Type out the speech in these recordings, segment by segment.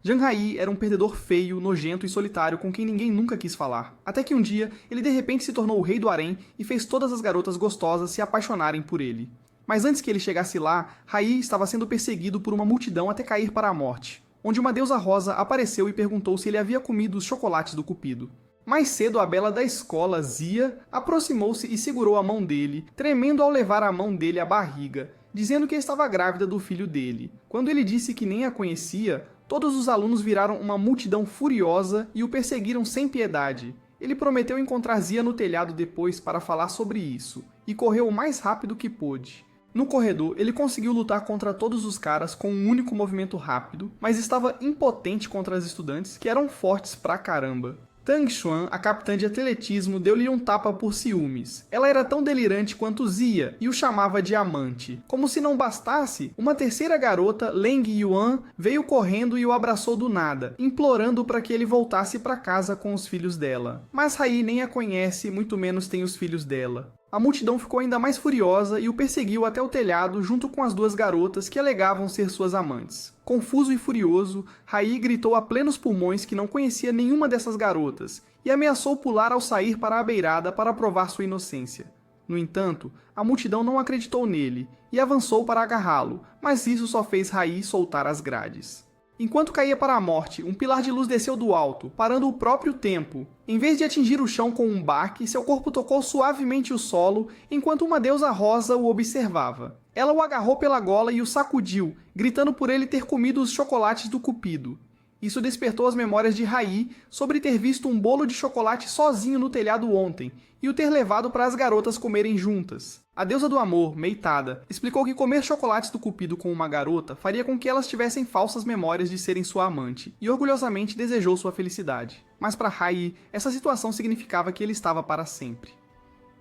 Janhai era um perdedor feio, nojento e solitário com quem ninguém nunca quis falar. Até que um dia, ele de repente se tornou o rei do harém e fez todas as garotas gostosas se apaixonarem por ele. Mas antes que ele chegasse lá, Hai estava sendo perseguido por uma multidão até cair para a morte, onde uma deusa rosa apareceu e perguntou se ele havia comido os chocolates do cupido. Mais cedo, a bela da escola, Zia, aproximou-se e segurou a mão dele, tremendo ao levar a mão dele à barriga, dizendo que estava grávida do filho dele. Quando ele disse que nem a conhecia, todos os alunos viraram uma multidão furiosa e o perseguiram sem piedade. Ele prometeu encontrar Zia no telhado depois para falar sobre isso, e correu o mais rápido que pôde. No corredor, ele conseguiu lutar contra todos os caras com um único movimento rápido, mas estava impotente contra as estudantes, que eram fortes pra caramba. Tang Xuan, a capitã de atletismo, deu-lhe um tapa por ciúmes. Ela era tão delirante quanto Zia e o chamava de amante. Como se não bastasse, uma terceira garota, Leng Yuan, veio correndo e o abraçou do nada, implorando para que ele voltasse para casa com os filhos dela. Mas Hai nem a conhece, muito menos tem os filhos dela. A multidão ficou ainda mais furiosa e o perseguiu até o telhado junto com as duas garotas que alegavam ser suas amantes. Confuso e furioso, Hai gritou a plenos pulmões que não conhecia nenhuma dessas garotas e ameaçou pular ao sair para a beirada para provar sua inocência. No entanto, a multidão não acreditou nele e avançou para agarrá-lo, mas isso só fez Hai soltar as grades. Enquanto caía para a morte, um pilar de luz desceu do alto, parando o próprio tempo. Em vez de atingir o chão com um baque, seu corpo tocou suavemente o solo, enquanto uma deusa rosa o observava. Ela o agarrou pela gola e o sacudiu, gritando por ele ter comido os chocolates do cupido. Isso despertou as memórias de Hai sobre ter visto um bolo de chocolate sozinho no telhado ontem e o ter levado para as garotas comerem juntas. A deusa do amor, Meitada, explicou que comer chocolates do cupido com uma garota faria com que elas tivessem falsas memórias de serem sua amante e orgulhosamente desejou sua felicidade. Mas para Hai, essa situação significava que ele estava para sempre.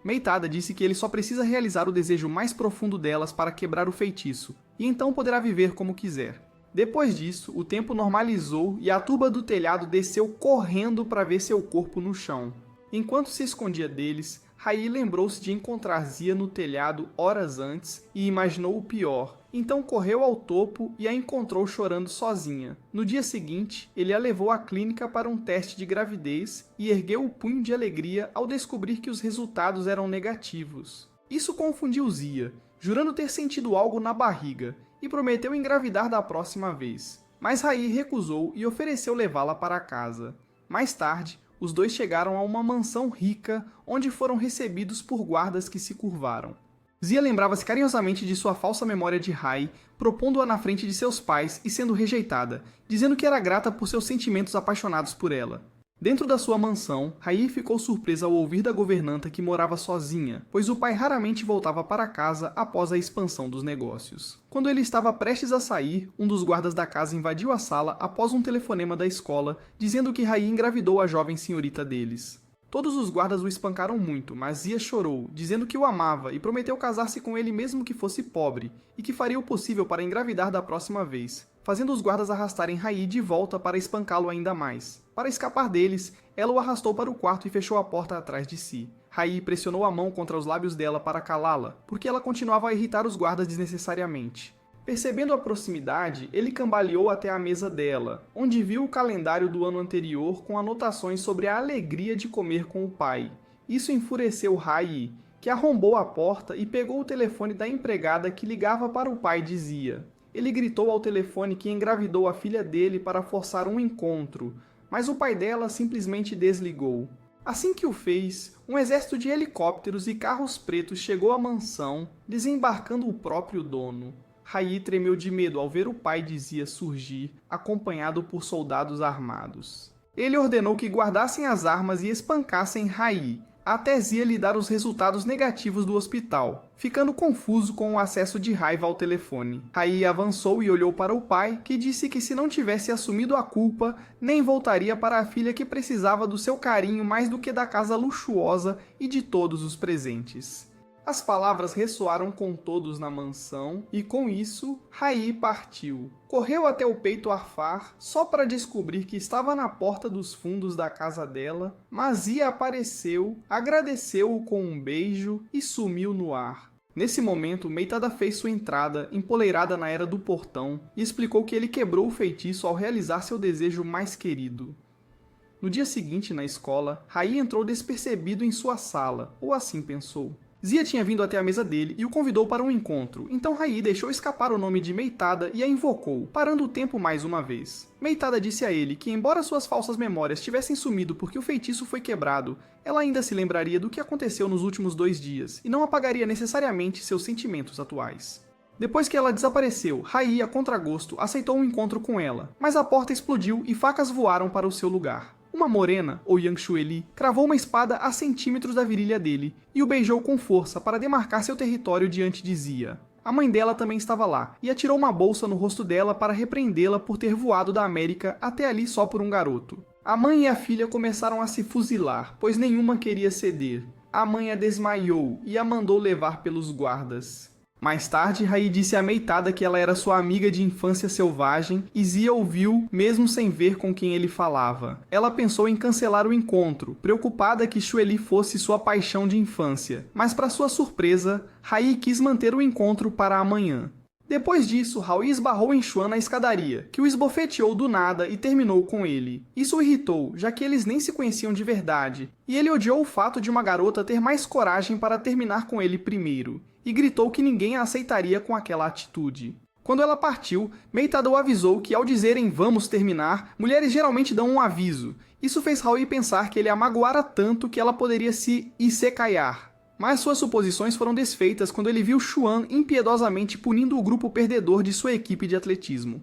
Meitada disse que ele só precisa realizar o desejo mais profundo delas para quebrar o feitiço, e então poderá viver como quiser. Depois disso, o tempo normalizou e a tuba do telhado desceu correndo para ver seu corpo no chão. Enquanto se escondia deles, Hai lembrou-se de encontrar Zia no telhado horas antes e imaginou o pior. Então correu ao topo e a encontrou chorando sozinha. No dia seguinte, ele a levou à clínica para um teste de gravidez e ergueu o punho de alegria ao descobrir que os resultados eram negativos. Isso confundiu Zia, jurando ter sentido algo na barriga, e prometeu engravidar da próxima vez. Mas Hai recusou e ofereceu levá-la para casa. Mais tarde, os dois chegaram a uma mansão rica, onde foram recebidos por guardas que se curvaram. Zia lembrava-se carinhosamente de sua falsa memória de Hai, propondo-a na frente de seus pais e sendo rejeitada, dizendo que era grata por seus sentimentos apaixonados por ela. Dentro da sua mansão, Hai ficou surpresa ao ouvir da governanta que morava sozinha, pois o pai raramente voltava para casa após a expansão dos negócios. Quando ele estava prestes a sair, um dos guardas da casa invadiu a sala após um telefonema da escola, dizendo que Hai engravidou a jovem senhorita deles. Todos os guardas o espancaram muito, mas Zia chorou, dizendo que o amava e prometeu casar-se com ele mesmo que fosse pobre, e que faria o possível para engravidar da próxima vez, fazendo os guardas arrastarem Hai de volta para espancá-lo ainda mais. Para escapar deles, ela o arrastou para o quarto e fechou a porta atrás de si. Hai pressionou a mão contra os lábios dela para calá-la, porque ela continuava a irritar os guardas desnecessariamente. Percebendo a proximidade, ele cambaleou até a mesa dela, onde viu o calendário do ano anterior com anotações sobre a alegria de comer com o pai. Isso enfureceu Hai, que arrombou a porta e pegou o telefone da empregada que ligava para o pai de Zia. Ele gritou ao telefone que engravidou a filha dele para forçar um encontro, mas o pai dela simplesmente desligou. Assim que o fez, um exército de helicópteros e carros pretos chegou à mansão, desembarcando o próprio dono. Hai tremeu de medo ao ver o pai de Zia surgir, acompanhado por soldados armados. Ele ordenou que guardassem as armas e espancassem Hai, até Zia lhe dar os resultados negativos do hospital, ficando confuso com o acesso de raiva ao telefone. Hai avançou e olhou para o pai, que disse que se não tivesse assumido a culpa, nem voltaria para a filha que precisava do seu carinho mais do que da casa luxuosa e de todos os presentes. As palavras ressoaram com todos na mansão, e com isso, Hai partiu. Correu até o peito Arfar, só para descobrir que estava na porta dos fundos da casa dela, mas Zia apareceu, agradeceu-o com um beijo e sumiu no ar. Nesse momento, Meitada fez sua entrada, empoleirada na Era do Portão, e explicou que ele quebrou o feitiço ao realizar seu desejo mais querido. No dia seguinte, na escola, Rai entrou despercebido em sua sala, ou assim pensou. Zia tinha vindo até a mesa dele e o convidou para um encontro, então Rai deixou escapar o nome de Meitada e a invocou, parando o tempo mais uma vez. Meitada disse a ele que, embora suas falsas memórias tivessem sumido porque o feitiço foi quebrado, ela ainda se lembraria do que aconteceu nos últimos 2 dias e não apagaria necessariamente seus sentimentos atuais. Depois que ela desapareceu, Rai, a contragosto, aceitou um encontro com ela, mas a porta explodiu e facas voaram para o seu lugar. Uma morena, ou Yang Xueli, cravou uma espada a centímetros da virilha dele e o beijou com força para demarcar seu território diante de Zia. A mãe dela também estava lá e atirou uma bolsa no rosto dela para repreendê-la por ter voado da América até ali só por um garoto. A mãe e a filha começaram a se fuzilar, pois nenhuma queria ceder. A mãe a desmaiou e a mandou levar pelos guardas. Mais tarde, Rai disse a Meitada que ela era sua amiga de infância selvagem e Zia ouviu, mesmo sem ver com quem ele falava. Ela pensou em cancelar o encontro, preocupada que Xueli fosse sua paixão de infância, mas para sua surpresa, Rai quis manter o encontro para amanhã. Depois disso, Rai esbarrou em Xuan na escadaria, que o esbofeteou do nada e terminou com ele. Isso o irritou, já que eles nem se conheciam de verdade, e ele odiou o fato de uma garota ter mais coragem para terminar com ele primeiro, e gritou que ninguém a aceitaria com aquela atitude. Quando ela partiu, Meitada o avisou que ao dizerem "vamos terminar", mulheres geralmente dão um aviso. Isso fez Rai pensar que ele a magoara tanto que ela poderia se isekaiar. Mas suas suposições foram desfeitas quando ele viu Xuan impiedosamente punindo o grupo perdedor de sua equipe de atletismo.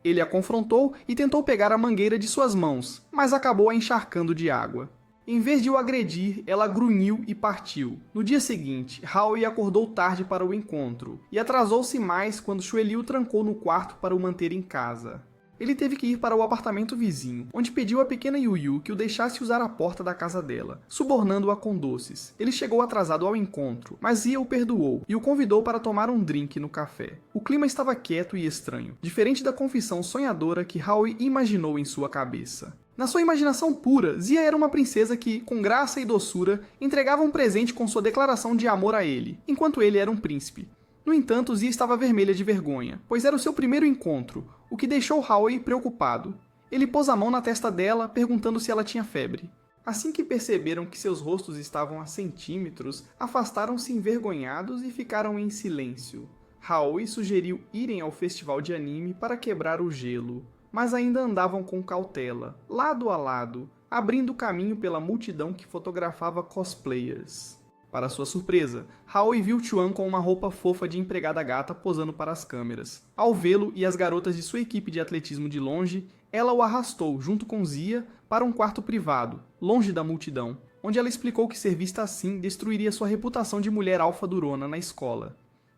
Ele a confrontou e tentou pegar a mangueira de suas mãos, mas acabou a encharcando de água. Em vez de o agredir, ela grunhiu e partiu. No dia seguinte, Rai acordou tarde para o encontro, e atrasou-se mais quando Xueli o trancou no quarto para o manter em casa. Ele teve que ir para o apartamento vizinho, onde pediu à pequena Yuyu que o deixasse usar a porta da casa dela, subornando-a com doces. Ele chegou atrasado ao encontro, mas Zia o perdoou e o convidou para tomar um drink no café. O clima estava quieto e estranho, diferente da confissão sonhadora que Rai imaginou em sua cabeça. Na sua imaginação pura, Zia era uma princesa que, com graça e doçura, entregava um presente com sua declaração de amor a ele, enquanto ele era um príncipe. No entanto, Zia estava vermelha de vergonha, pois era o seu primeiro encontro, o que deixou Rai preocupado. Ele pôs a mão na testa dela, perguntando se ela tinha febre. Assim que perceberam que seus rostos estavam a centímetros, afastaram-se envergonhados e ficaram em silêncio. Rai sugeriu irem ao festival de anime para quebrar o gelo, mas ainda andavam com cautela, lado a lado, abrindo caminho pela multidão que fotografava cosplayers. Para sua surpresa, Rai viu Xuan com uma roupa fofa de empregada gata posando para as câmeras. Ao vê-lo e as garotas de sua equipe de atletismo de longe, ela o arrastou, junto com Zia, para um quarto privado, longe da multidão, onde ela explicou que ser vista assim destruiria sua reputação de mulher alfa durona na escola.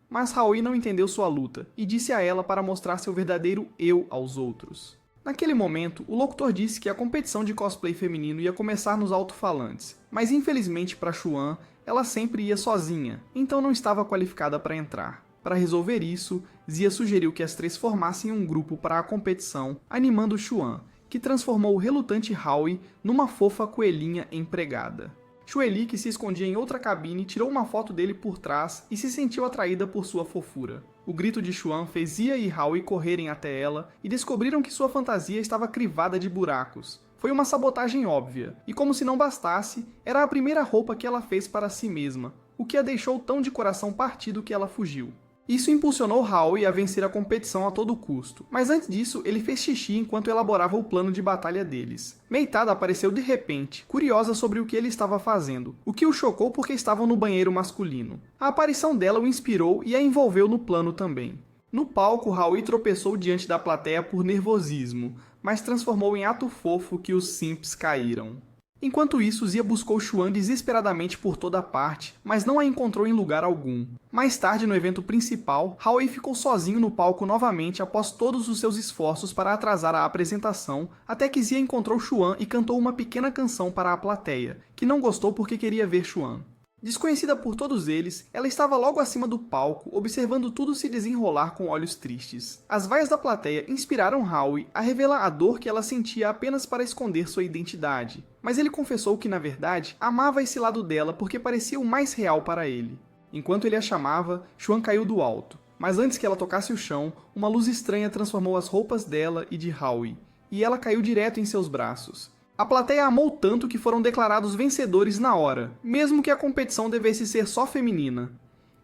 Mas Rai não entendeu sua luta, e disse a ela para mostrar seu verdadeiro eu aos outros. Naquele momento, o locutor disse que a competição de cosplay feminino ia começar nos alto-falantes, mas infelizmente para Xuan, ela sempre ia sozinha, então não estava qualificada para entrar. Para resolver isso, Zia sugeriu que as 3 formassem um grupo para a competição, animando Xuan, que transformou o relutante Rai numa fofa coelhinha empregada. Xueli, que se escondia em outra cabine, tirou uma foto dele por trás e se sentiu atraída por sua fofura. O grito de Xuan fez Zia e Rai correrem até ela e descobriram que sua fantasia estava crivada de buracos. Foi uma sabotagem óbvia, e como se não bastasse, era a primeira roupa que ela fez para si mesma, o que a deixou tão de coração partido que ela fugiu. Isso impulsionou Rai a vencer a competição a todo custo, mas antes disso ele fez xixi enquanto elaborava o plano de batalha deles. Meitada apareceu de repente, curiosa sobre o que ele estava fazendo, o que o chocou porque estavam no banheiro masculino. A aparição dela o inspirou e a envolveu no plano também. No palco, Rai tropeçou diante da plateia por nervosismo, mas transformou em ato fofo que os simps caíram. Enquanto isso, Zia buscou Xuan desesperadamente por toda parte, mas não a encontrou em lugar algum. Mais tarde, no evento principal, Rai ficou sozinho no palco novamente após todos os seus esforços para atrasar a apresentação, até que Zia encontrou Xuan e cantou uma pequena canção para a plateia, que não gostou porque queria ver Xuan. Desconhecida por todos eles, ela estava logo acima do palco, observando tudo se desenrolar com olhos tristes. As vaias da plateia inspiraram Rai a revelar a dor que ela sentia apenas para esconder sua identidade, mas ele confessou que, na verdade, amava esse lado dela porque parecia o mais real para ele. Enquanto ele a chamava, Xuan caiu do alto. Mas antes que ela tocasse o chão, uma luz estranha transformou as roupas dela e de Howie, e ela caiu direto em seus braços. A plateia amou tanto que foram declarados vencedores na hora, mesmo que a competição devesse ser só feminina.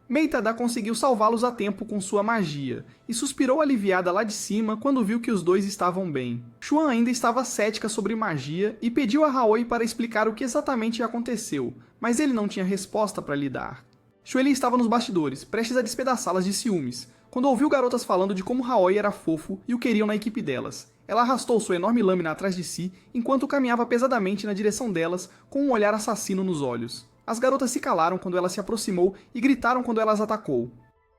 Meitada conseguiu salvá-los a tempo com sua magia, e suspirou aliviada lá de cima quando viu que os dois estavam bem. Xuan ainda estava cética sobre magia e pediu a Howie para explicar o que exatamente aconteceu, mas ele não tinha resposta para lhe dar. Xueli estava nos bastidores, prestes a despedaçá-las de ciúmes, quando ouviu garotas falando de como Howie era fofo e o queriam na equipe delas. Ela arrastou sua enorme lâmina atrás de si, enquanto caminhava pesadamente na direção delas, com um olhar assassino nos olhos. As garotas se calaram quando ela se aproximou e gritaram quando ela as atacou.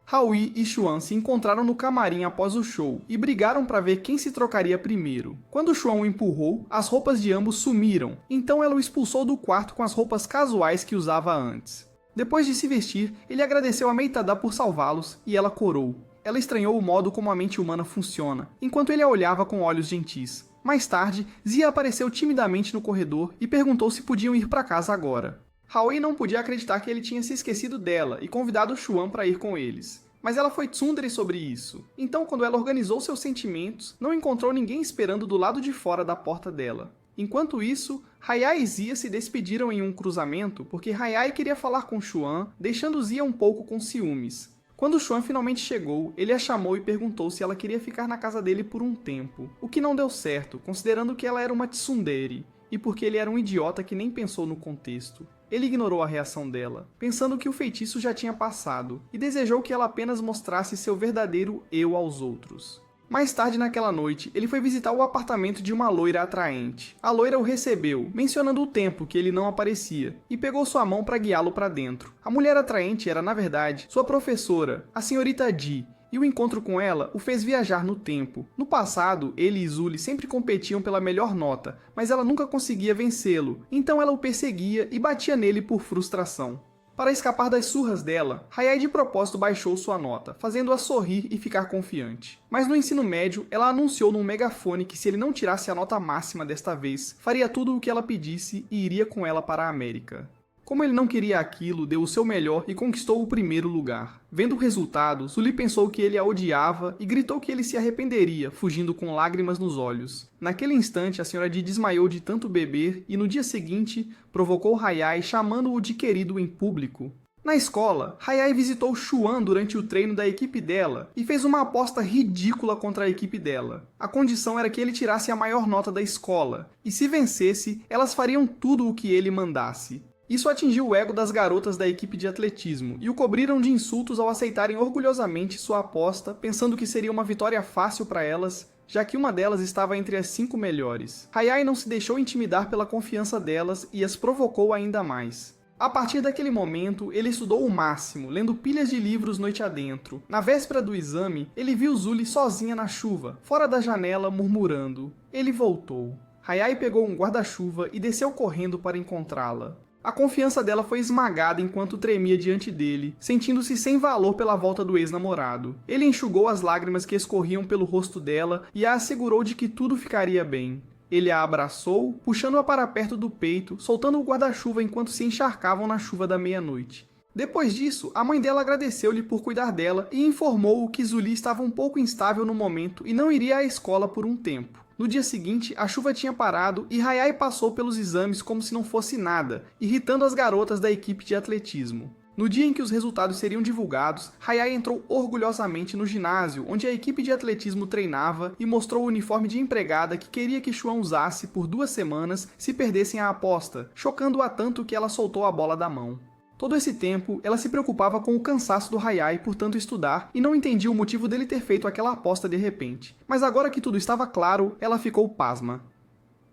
Howie e Xuan se encontraram no camarim após o show e brigaram para ver quem se trocaria primeiro. Quando Xuan o empurrou, as roupas de ambos sumiram, então ela o expulsou do quarto com as roupas casuais que usava antes. Depois de se vestir, ele agradeceu a Meitada por salvá-los e ela corou. Ela estranhou o modo como a mente humana funciona, enquanto ele a olhava com olhos gentis. Mais tarde, Zia apareceu timidamente no corredor e perguntou se podiam ir para casa agora. Howie não podia acreditar que ele tinha se esquecido dela e convidado Xuan para ir com eles. Mas ela foi tsundere sobre isso. Então, quando ela organizou seus sentimentos, não encontrou ninguém esperando do lado de fora da porta dela. Enquanto isso, Hayai e Zia se despediram em um cruzamento porque Hayai queria falar com Xuan, deixando Zia um pouco com ciúmes. Quando Xuan finalmente chegou, ele a chamou e perguntou se ela queria ficar na casa dele por um tempo, o que não deu certo, considerando que ela era uma tsundere, e porque ele era um idiota que nem pensou no contexto. Ele ignorou a reação dela, pensando que o feitiço já tinha passado, e desejou que ela apenas mostrasse seu verdadeiro eu aos outros. Mais tarde naquela noite, ele foi visitar o apartamento de uma loira atraente. A loira o recebeu, mencionando o tempo que ele não aparecia, e pegou sua mão para guiá-lo para dentro. A mulher atraente era, na verdade, sua professora, a senhorita Ji, e o encontro com ela o fez viajar no tempo. No passado, ele e Zuli sempre competiam pela melhor nota, mas ela nunca conseguia vencê-lo, então ela o perseguia e batia nele por frustração. Para escapar das surras dela, Hayai de propósito baixou sua nota, fazendo-a sorrir e ficar confiante. Mas no ensino médio, ela anunciou num megafone que se ele não tirasse a nota máxima desta vez, faria tudo o que ela pedisse e iria com ela para a América. Como ele não queria aquilo, deu o seu melhor e conquistou o primeiro lugar. Vendo o resultado, Zuli pensou que ele a odiava e gritou que ele se arrependeria, fugindo com lágrimas nos olhos. Naquele instante, a senhora Ji desmaiou de tanto beber e no dia seguinte, provocou Hayai chamando-o de querido em público. Na escola, Hayai visitou Xuan durante o treino da equipe dela e fez uma aposta ridícula contra a equipe dela. A condição era que ele tirasse a maior nota da escola, e se vencesse, elas fariam tudo o que ele mandasse. Isso atingiu o ego das garotas da equipe de atletismo e o cobriram de insultos ao aceitarem orgulhosamente sua aposta, pensando que seria uma vitória fácil para elas, já que uma delas estava entre as 5 melhores. Hayai não se deixou intimidar pela confiança delas e as provocou ainda mais. A partir daquele momento, ele estudou o máximo, lendo pilhas de livros noite adentro. Na véspera do exame, ele viu Zuli sozinha na chuva, fora da janela, murmurando. Ele voltou. Hayai pegou um guarda-chuva e desceu correndo para encontrá-la. A confiança dela foi esmagada enquanto tremia diante dele, sentindo-se sem valor pela volta do ex-namorado. Ele enxugou as lágrimas que escorriam pelo rosto dela e a assegurou de que tudo ficaria bem. Ele a abraçou, puxando-a para perto do peito, soltando o guarda-chuva enquanto se encharcavam na chuva da meia-noite. Depois disso, a mãe dela agradeceu-lhe por cuidar dela e informou-o que Zuli estava um pouco instável no momento e não iria à escola por um tempo. No dia seguinte, a chuva tinha parado e Hayai passou pelos exames como se não fosse nada, irritando as garotas da equipe de atletismo. No dia em que os resultados seriam divulgados, Hayai entrou orgulhosamente no ginásio onde a equipe de atletismo treinava e mostrou o uniforme de empregada que queria que Xuan usasse por 2 semanas se perdessem a aposta, chocando-a tanto que ela soltou a bola da mão. Todo esse tempo, ela se preocupava com o cansaço do Hayai por tanto estudar e não entendia o motivo dele ter feito aquela aposta de repente. Mas agora que tudo estava claro, ela ficou pasma.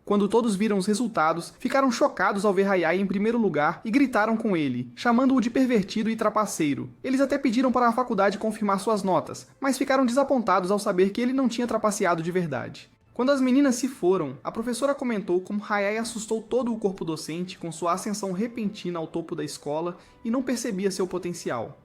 Quando todos viram os resultados, ficaram chocados ao ver Hayai em primeiro lugar e gritaram com ele, chamando-o de pervertido e trapaceiro. Eles até pediram para a faculdade confirmar suas notas, mas ficaram desapontados ao saber que ele não tinha trapaceado de verdade. Quando as meninas se foram, a professora comentou como Hayai assustou todo o corpo docente com sua ascensão repentina ao topo da escola e não percebia seu potencial.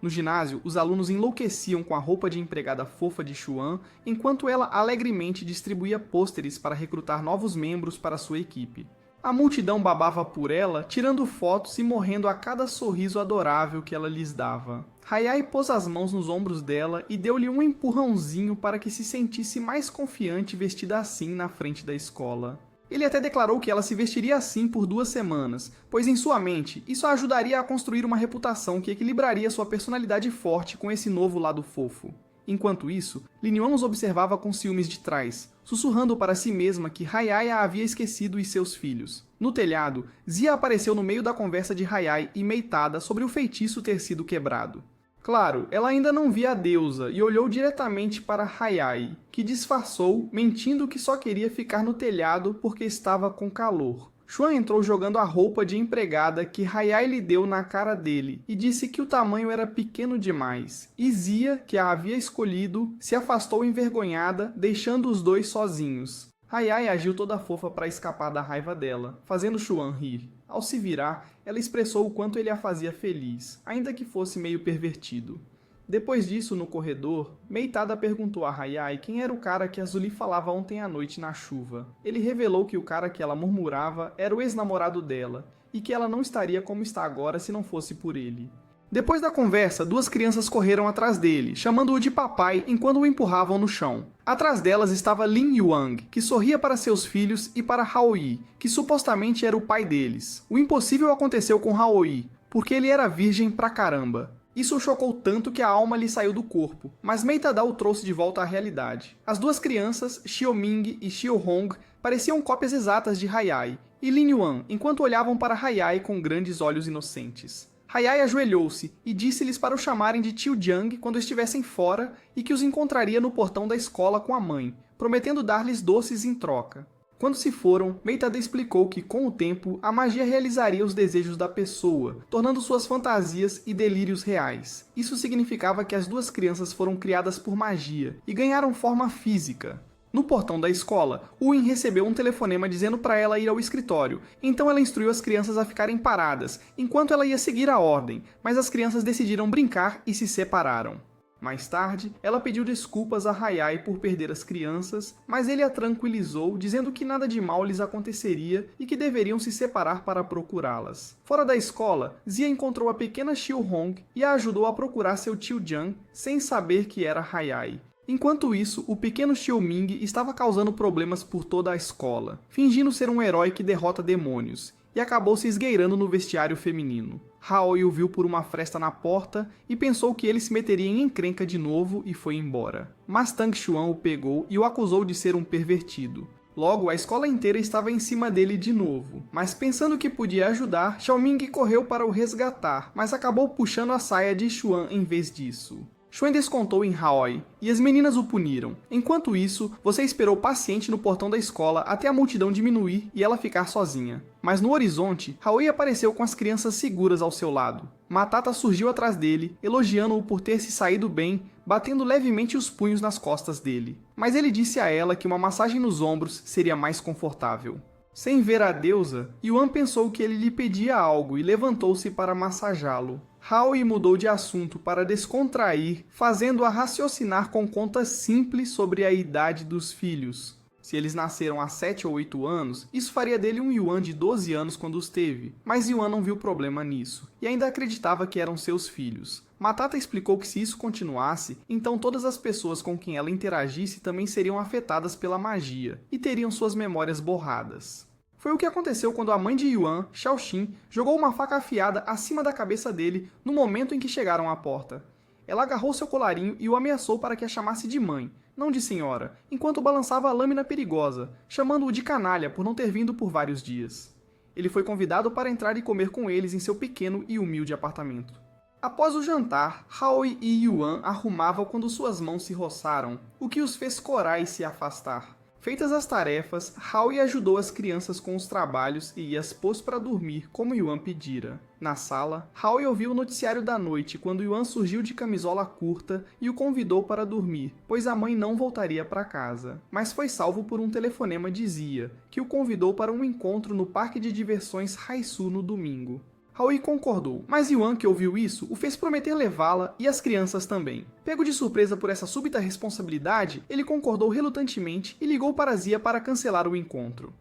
No ginásio, os alunos enlouqueciam com a roupa de empregada fofa de Xuan, enquanto ela alegremente distribuía pôsteres para recrutar novos membros para sua equipe. A multidão babava por ela, tirando fotos e morrendo a cada sorriso adorável que ela lhes dava. Hayai pôs as mãos nos ombros dela e deu-lhe um empurrãozinho para que se sentisse mais confiante vestida assim na frente da escola. Ele até declarou que ela se vestiria assim por 2 semanas, pois em sua mente isso a ajudaria a construir uma reputação que equilibraria sua personalidade forte com esse novo lado fofo. Enquanto isso, Lin Yuan os observava com ciúmes de trás, sussurrando para si mesma que Hayai a havia esquecido e seus filhos. No telhado, Zia apareceu no meio da conversa de Hayai e Meitada sobre o feitiço ter sido quebrado. Claro, ela ainda não via a deusa e olhou diretamente para Hayai, que disfarçou, mentindo que só queria ficar no telhado porque estava com calor. Xuan entrou jogando a roupa de empregada que Hayai lhe deu na cara dele e disse que o tamanho era pequeno demais. E Zia, que a havia escolhido, se afastou envergonhada, deixando os dois sozinhos. Hayai agiu toda fofa para escapar da raiva dela, fazendo Xuan rir. Ao se virar, ela expressou o quanto ele a fazia feliz, ainda que fosse meio pervertido. Depois disso, no corredor, Meitada perguntou a Hayai quem era o cara que Azuli falava ontem à noite na chuva. Ele revelou que o cara que ela murmurava era o ex-namorado dela, e que ela não estaria como está agora se não fosse por ele. Depois da conversa, 2 crianças correram atrás dele, chamando-o de papai enquanto o empurravam no chão. Atrás delas estava Lin Yuang, que sorria para seus filhos, e para Haoyi, que supostamente era o pai deles. O impossível aconteceu com Haoyi, porque ele era virgem pra caramba. Isso o chocou tanto que a alma lhe saiu do corpo, mas Meitada o trouxe de volta à realidade. As 2 crianças, Xiaoming e Xiaohong, pareciam cópias exatas de Hayai, e Lin Yuan, enquanto olhavam para Hayai com grandes olhos inocentes. Hayai ajoelhou-se e disse-lhes para o chamarem de tio Jiang quando estivessem fora e que os encontraria no portão da escola com a mãe, prometendo dar-lhes doces em troca. Quando se foram, Meitada explicou que, com o tempo, a magia realizaria os desejos da pessoa, tornando suas fantasias e delírios reais. Isso significava que as 2 crianças foram criadas por magia e ganharam forma física. No portão da escola, Uin recebeu um telefonema dizendo para ela ir ao escritório, então ela instruiu as crianças a ficarem paradas, enquanto ela ia seguir a ordem, mas as crianças decidiram brincar e se separaram. Mais tarde, ela pediu desculpas a Hayai por perder as crianças, mas ele a tranquilizou, dizendo que nada de mal lhes aconteceria e que deveriam se separar para procurá-las. Fora da escola, Zia encontrou a pequena Xiaohong e a ajudou a procurar seu tio Jiang, sem saber que era Hayai. Enquanto isso, o pequeno Xiaoming estava causando problemas por toda a escola, fingindo ser um herói que derrota demônios, e acabou se esgueirando no vestiário feminino. Haoyi o viu por uma fresta na porta e pensou que ele se meteria em encrenca de novo e foi embora. Mas Tang Xuan o pegou e o acusou de ser um pervertido. Logo, a escola inteira estava em cima dele de novo, mas pensando que podia ajudar, Xiaoming correu para o resgatar, mas acabou puxando a saia de Xuan em vez disso. Xuan descontou em Haoyi, e as meninas o puniram. Enquanto isso, você esperou paciente no portão da escola até a multidão diminuir e ela ficar sozinha. Mas no horizonte, Haoyi apareceu com as crianças seguras ao seu lado. Matata surgiu atrás dele, elogiando-o por ter se saído bem, batendo levemente os punhos nas costas dele. Mas ele disse a ela que uma massagem nos ombros seria mais confortável. Sem ver a deusa, Yuan pensou que ele lhe pedia algo e levantou-se para massajá-lo. Haoyi mudou de assunto para descontrair, fazendo-a raciocinar com contas simples sobre a idade dos filhos. Se eles nasceram há 7 ou 8 anos, isso faria dele um Yuan de 12 anos quando os teve, mas Yuan não viu problema nisso, e ainda acreditava que eram seus filhos. Matata explicou que se isso continuasse, então todas as pessoas com quem ela interagisse também seriam afetadas pela magia, e teriam suas memórias borradas. Foi o que aconteceu quando a mãe de Yuan, Xiaoxin, jogou uma faca afiada acima da cabeça dele no momento em que chegaram à porta. Ela agarrou seu colarinho e o ameaçou para que a chamasse de mãe, não de senhora, enquanto balançava a lâmina perigosa, chamando-o de canalha por não ter vindo por vários dias. Ele foi convidado para entrar e comer com eles em seu pequeno e humilde apartamento. Após o jantar, Haoyi e Yuan arrumavam quando suas mãos se roçaram, o que os fez corar e se afastar. Feitas as tarefas, Haoyi ajudou as crianças com os trabalhos e as pôs para dormir, como Yuan pedira. Na sala, Haoyi ouviu o noticiário da noite quando Yuan surgiu de camisola curta e o convidou para dormir, pois a mãe não voltaria para casa. Mas foi salvo por um telefonema de Zia, que o convidou para um encontro no parque de diversões Haisu no domingo. Haoyi concordou, mas Yuan, que ouviu isso, o fez prometer levá-la e as crianças também. Pego de surpresa por essa súbita responsabilidade, ele concordou relutantemente e ligou para Zia para cancelar o encontro.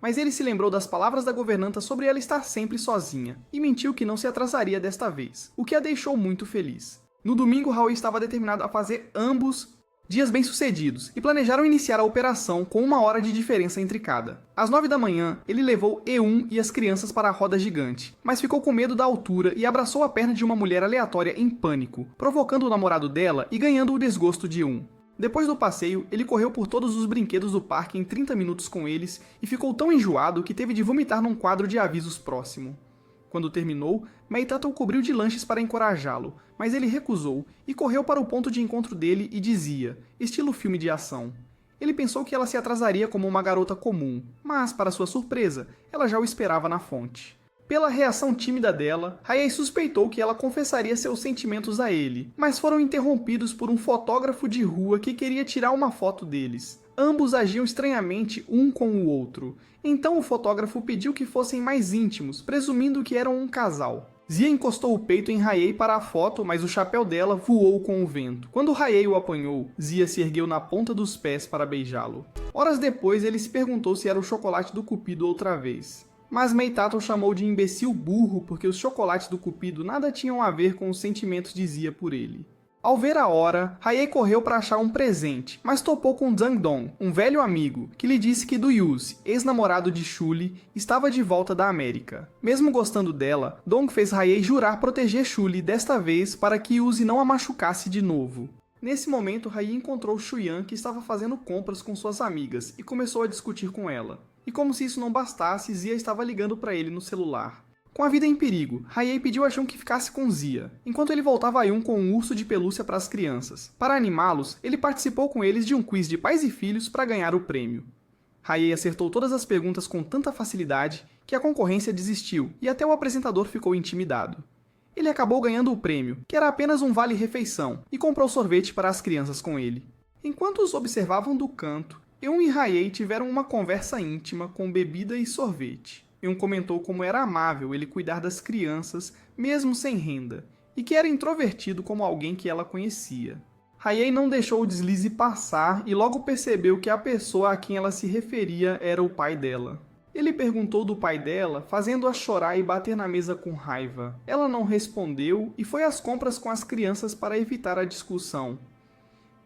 mas ele se lembrou das palavras da governanta sobre ela estar sempre sozinha, e mentiu que não se atrasaria desta vez, o que a deixou muito feliz. No domingo, Howie estava determinado a fazer ambos dias bem-sucedidos, e planejaram iniciar a operação com 1 hora de diferença entre cada. Às 9 da manhã, ele levou E1 e as crianças para a roda gigante, mas ficou com medo da altura e abraçou a perna de uma mulher aleatória em pânico, provocando o namorado dela e ganhando o desgosto de Um. Depois do passeio, ele correu por todos os brinquedos do parque em 30 minutos com eles e ficou tão enjoado que teve de vomitar num quadro de avisos próximo. Quando terminou, Meitato o cobriu de lanches para encorajá-lo, mas ele recusou e correu para o ponto de encontro dele e dizia, estilo filme de ação. Ele pensou que ela se atrasaria como uma garota comum, mas, para sua surpresa, ela já o esperava na fonte. Pela reação tímida dela, Hayei suspeitou que ela confessaria seus sentimentos a ele, mas foram interrompidos por um fotógrafo de rua que queria tirar uma foto deles. Ambos agiam estranhamente um com o outro, então o fotógrafo pediu que fossem mais íntimos, presumindo que eram um casal. Zia encostou o peito em Hayei para a foto, mas o chapéu dela voou com o vento. Quando Hayei o apanhou, Zia se ergueu na ponta dos pés para beijá-lo. Horas depois, ele se perguntou se era o chocolate do Cupido outra vez. Mas Meitato o chamou de imbecil burro porque os chocolates do Cupido nada tinham a ver com os sentimentos de Zia por ele. Ao ver a hora, Hayei correu para achar um presente, mas topou com Zhang Dong, um velho amigo, que lhe disse que Duyuse, ex-namorado de Shuli, estava de volta da América. Mesmo gostando dela, Dong fez Hayei jurar proteger Shuli desta vez para que Yuse não a machucasse de novo. Nesse momento, Hayei encontrou Shuyan, que estava fazendo compras com suas amigas, e começou a discutir com ela. E como se isso não bastasse, Zia estava ligando para ele no celular. Com a vida em perigo, Hayei pediu a Shun que ficasse com Zia, enquanto ele voltava a Yun com um urso de pelúcia para as crianças. Para animá-los, ele participou com eles de um quiz de pais e filhos para ganhar o prêmio. Hayei acertou todas as perguntas com tanta facilidade que a concorrência desistiu e até o apresentador ficou intimidado. Ele acabou ganhando o prêmio, que era apenas um vale-refeição, e comprou sorvete para as crianças com ele. Enquanto os observavam do canto, Yun e Hayei tiveram uma conversa íntima com bebida e sorvete. Yun comentou como era amável ele cuidar das crianças, mesmo sem renda, e que era introvertido como alguém que ela conhecia. Hayei não deixou o deslize passar e logo percebeu que a pessoa a quem ela se referia era o pai dela. Ele perguntou do pai dela, fazendo-a chorar e bater na mesa com raiva. Ela não respondeu e foi às compras com as crianças para evitar a discussão.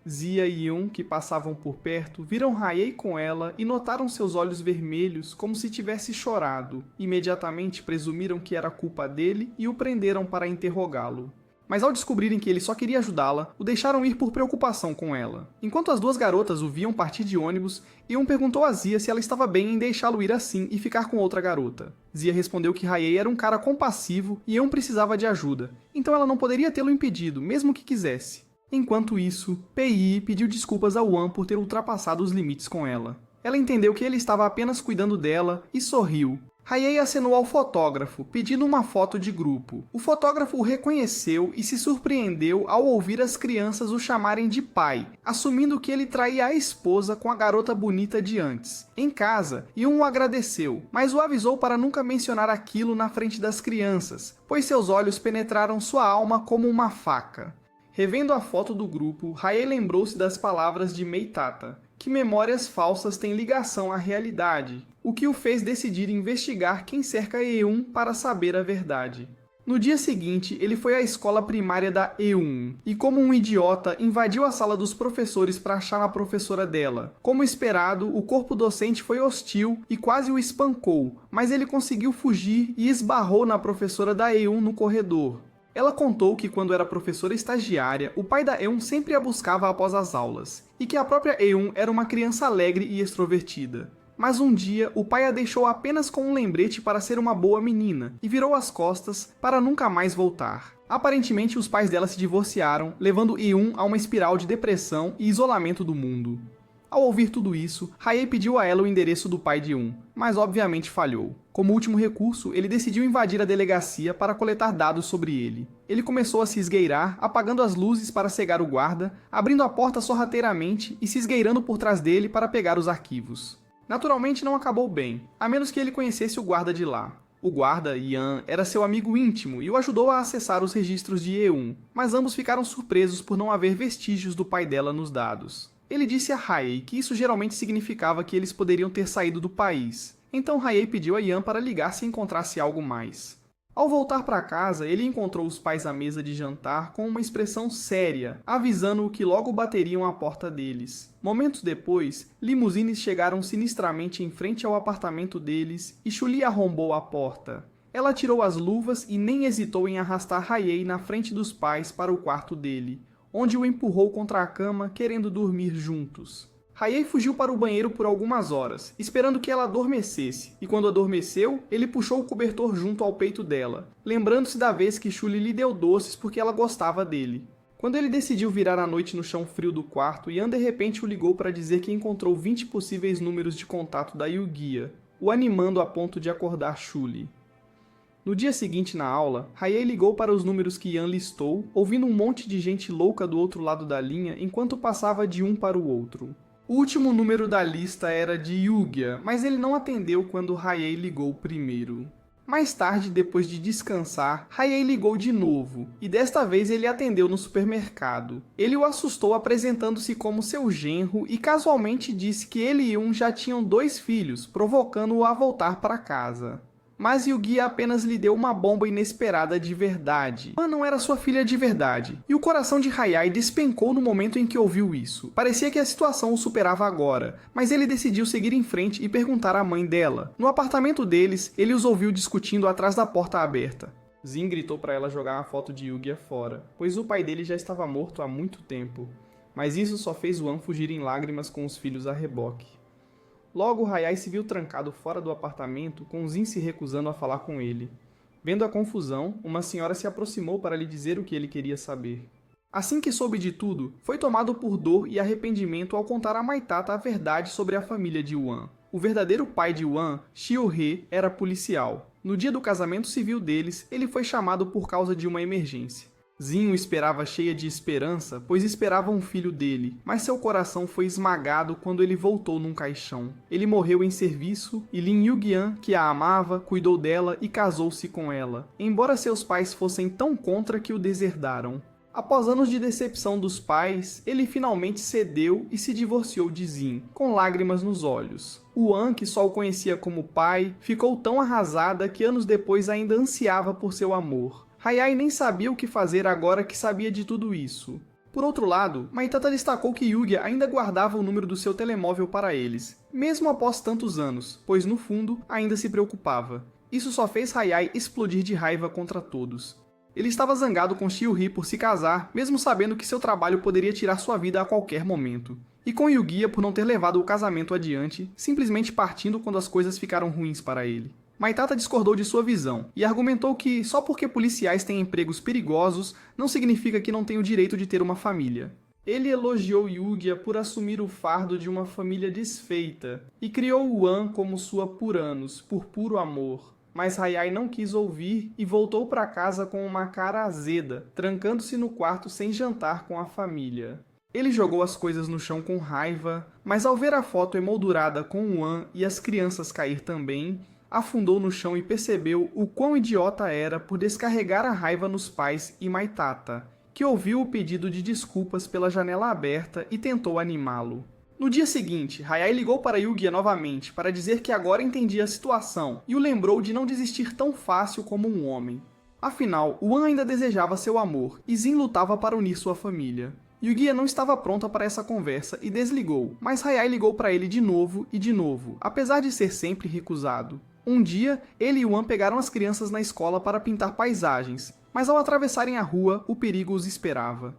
Zia e Yun, que passavam por perto, viram Hayei com ela e notaram seus olhos vermelhos como se tivesse chorado. Imediatamente presumiram que era culpa dele e o prenderam para interrogá-lo. Mas ao descobrirem que ele só queria ajudá-la, o deixaram ir por preocupação com ela. Enquanto as duas garotas o viam partir de ônibus, Yun perguntou a Zia se ela estava bem em deixá-lo ir assim e ficar com outra garota. Zia respondeu que Hayei era um cara compassivo e Yun precisava de ajuda, então ela não poderia tê-lo impedido, mesmo que quisesse. Enquanto isso, Pei pediu desculpas a Wan por ter ultrapassado os limites com ela. Ela entendeu que ele estava apenas cuidando dela e sorriu. Hayei acenou ao fotógrafo, pedindo uma foto de grupo. O fotógrafo o reconheceu e se surpreendeu ao ouvir as crianças o chamarem de pai, assumindo que ele traía a esposa com a garota bonita de antes. Em casa, Yun o agradeceu, mas o avisou para nunca mencionar aquilo na frente das crianças, pois seus olhos penetraram sua alma como uma faca. Revendo a foto do grupo, Hayei lembrou-se das palavras de Meitata, que memórias falsas têm ligação à realidade, o que o fez decidir investigar quem cerca E1 para saber a verdade. No dia seguinte, ele foi à escola primária da E1 e, como um idiota, invadiu a sala dos professores para achar a professora dela. Como esperado, o corpo docente foi hostil e quase o espancou, mas ele conseguiu fugir e esbarrou na professora da E1 no corredor. Ela contou que quando era professora estagiária, o pai da E1 sempre a buscava após as aulas, e que a própria E1 era uma criança alegre e extrovertida. Mas um dia, o pai a deixou apenas com um lembrete para ser uma boa menina, e virou as costas para nunca mais voltar. Aparentemente, os pais dela se divorciaram, levando E1 a uma espiral de depressão e isolamento do mundo. Ao ouvir tudo isso, Hayei pediu a ela o endereço do pai de Um, mas obviamente falhou. Como último recurso, ele decidiu invadir a delegacia para coletar dados sobre ele. Ele começou a se esgueirar, apagando as luzes para cegar o guarda, abrindo a porta sorrateiramente e se esgueirando por trás dele para pegar os arquivos. Naturalmente não acabou bem, a menos que ele conhecesse o guarda de lá. O guarda, Yan, era seu amigo íntimo e o ajudou a acessar os registros de E1, mas ambos ficaram surpresos por não haver vestígios do pai dela nos dados. Ele disse a Hayei que isso geralmente significava que eles poderiam ter saído do país. Então Raiei pediu a Yan para ligar se encontrasse algo mais. Ao voltar para casa, ele encontrou os pais à mesa de jantar com uma expressão séria, avisando-o que logo bateriam à porta deles. Momentos depois, limusines chegaram sinistramente em frente ao apartamento deles e Chuli arrombou a porta. Ela tirou as luvas e nem hesitou em arrastar Raiei na frente dos pais para o quarto dele, onde o empurrou contra a cama, querendo dormir juntos. Raiei fugiu para o banheiro por algumas horas, esperando que ela adormecesse, e quando adormeceu, ele puxou o cobertor junto ao peito dela, lembrando-se da vez que Chuli lhe deu doces porque ela gostava dele. Quando ele decidiu virar a noite no chão frio do quarto, Yan de repente o ligou para dizer que encontrou 20 possíveis números de contato da Yugia, o animando a ponto de acordar Chuli. No dia seguinte na aula, Raiei ligou para os números que Yan listou, ouvindo um monte de gente louca do outro lado da linha enquanto passava de um para o outro. O último número da lista era de Yugia, mas ele não atendeu quando Raiei ligou primeiro. Mais tarde, depois de descansar, Raiei ligou de novo, e desta vez ele atendeu no supermercado. Ele o assustou apresentando-se como seu genro e casualmente disse que ele e Yun já tinham 2 filhos, provocando-o a voltar para casa. Mas Yugia apenas lhe deu uma bomba inesperada de verdade. Yan não era sua filha de verdade, e o coração de Raiei despencou no momento em que ouviu isso. Parecia que a situação o superava agora, mas ele decidiu seguir em frente e perguntar à mãe dela. No apartamento deles, ele os ouviu discutindo atrás da porta aberta. Zin gritou para ela jogar uma foto de Yugia fora, pois o pai dele já estava morto há muito tempo. Mas isso só fez Yan fugir em lágrimas com os filhos a reboque. Logo, Raiei se viu trancado fora do apartamento, com Zin se recusando a falar com ele. Vendo a confusão, uma senhora se aproximou para lhe dizer o que ele queria saber. Assim que soube de tudo, foi tomado por dor e arrependimento ao contar a Maitata a verdade sobre a família de Yan. O verdadeiro pai de Yan, Xiu-He, era policial. No dia do casamento civil deles, ele foi chamado por causa de uma emergência. Zin o esperava cheia de esperança, pois esperava um filho dele, mas seu coração foi esmagado quando ele voltou num caixão. Ele morreu em serviço e Lin Yugian, que a amava, cuidou dela e casou-se com ela, embora seus pais fossem tão contra que o deserdaram. Após anos de decepção dos pais, ele finalmente cedeu e se divorciou de Zin, com lágrimas nos olhos. Yan, que só o conhecia como pai, ficou tão arrasada que anos depois ainda ansiava por seu amor. Raiei nem sabia o que fazer agora que sabia de tudo isso. Por outro lado, Maitata destacou que Yugia ainda guardava o número do seu telemóvel para eles, mesmo após tantos anos, pois no fundo ainda se preocupava. Isso só fez Raiei explodir de raiva contra todos. Ele estava zangado com Xiu-He por se casar, mesmo sabendo que seu trabalho poderia tirar sua vida a qualquer momento. E com Yugia por não ter levado o casamento adiante, simplesmente partindo quando as coisas ficaram ruins para ele. Maitata discordou de sua visão e argumentou que só porque policiais têm empregos perigosos não significa que não têm o direito de ter uma família. Ele elogiou Yugia por assumir o fardo de uma família desfeita e criou Yan como sua Puranos, por puro amor. Mas Raiei não quis ouvir e voltou para casa com uma cara azeda, trancando-se no quarto sem jantar com a família. Ele jogou as coisas no chão com raiva, mas ao ver a foto emoldurada com Yan e as crianças cair também, afundou no chão e percebeu o quão idiota era por descarregar a raiva nos pais e Maitata, que ouviu o pedido de desculpas pela janela aberta e tentou animá-lo. No dia seguinte, Raiei ligou para Yugia novamente para dizer que agora entendia a situação e o lembrou de não desistir tão fácil como um homem. Afinal, Yan ainda desejava seu amor e Zin lutava para unir sua família. Yugia não estava pronta para essa conversa e desligou, mas Raiei ligou para ele de novo, apesar de ser sempre recusado. Um dia, ele e Yan pegaram as crianças na escola para pintar paisagens, mas ao atravessarem a rua, o perigo os esperava.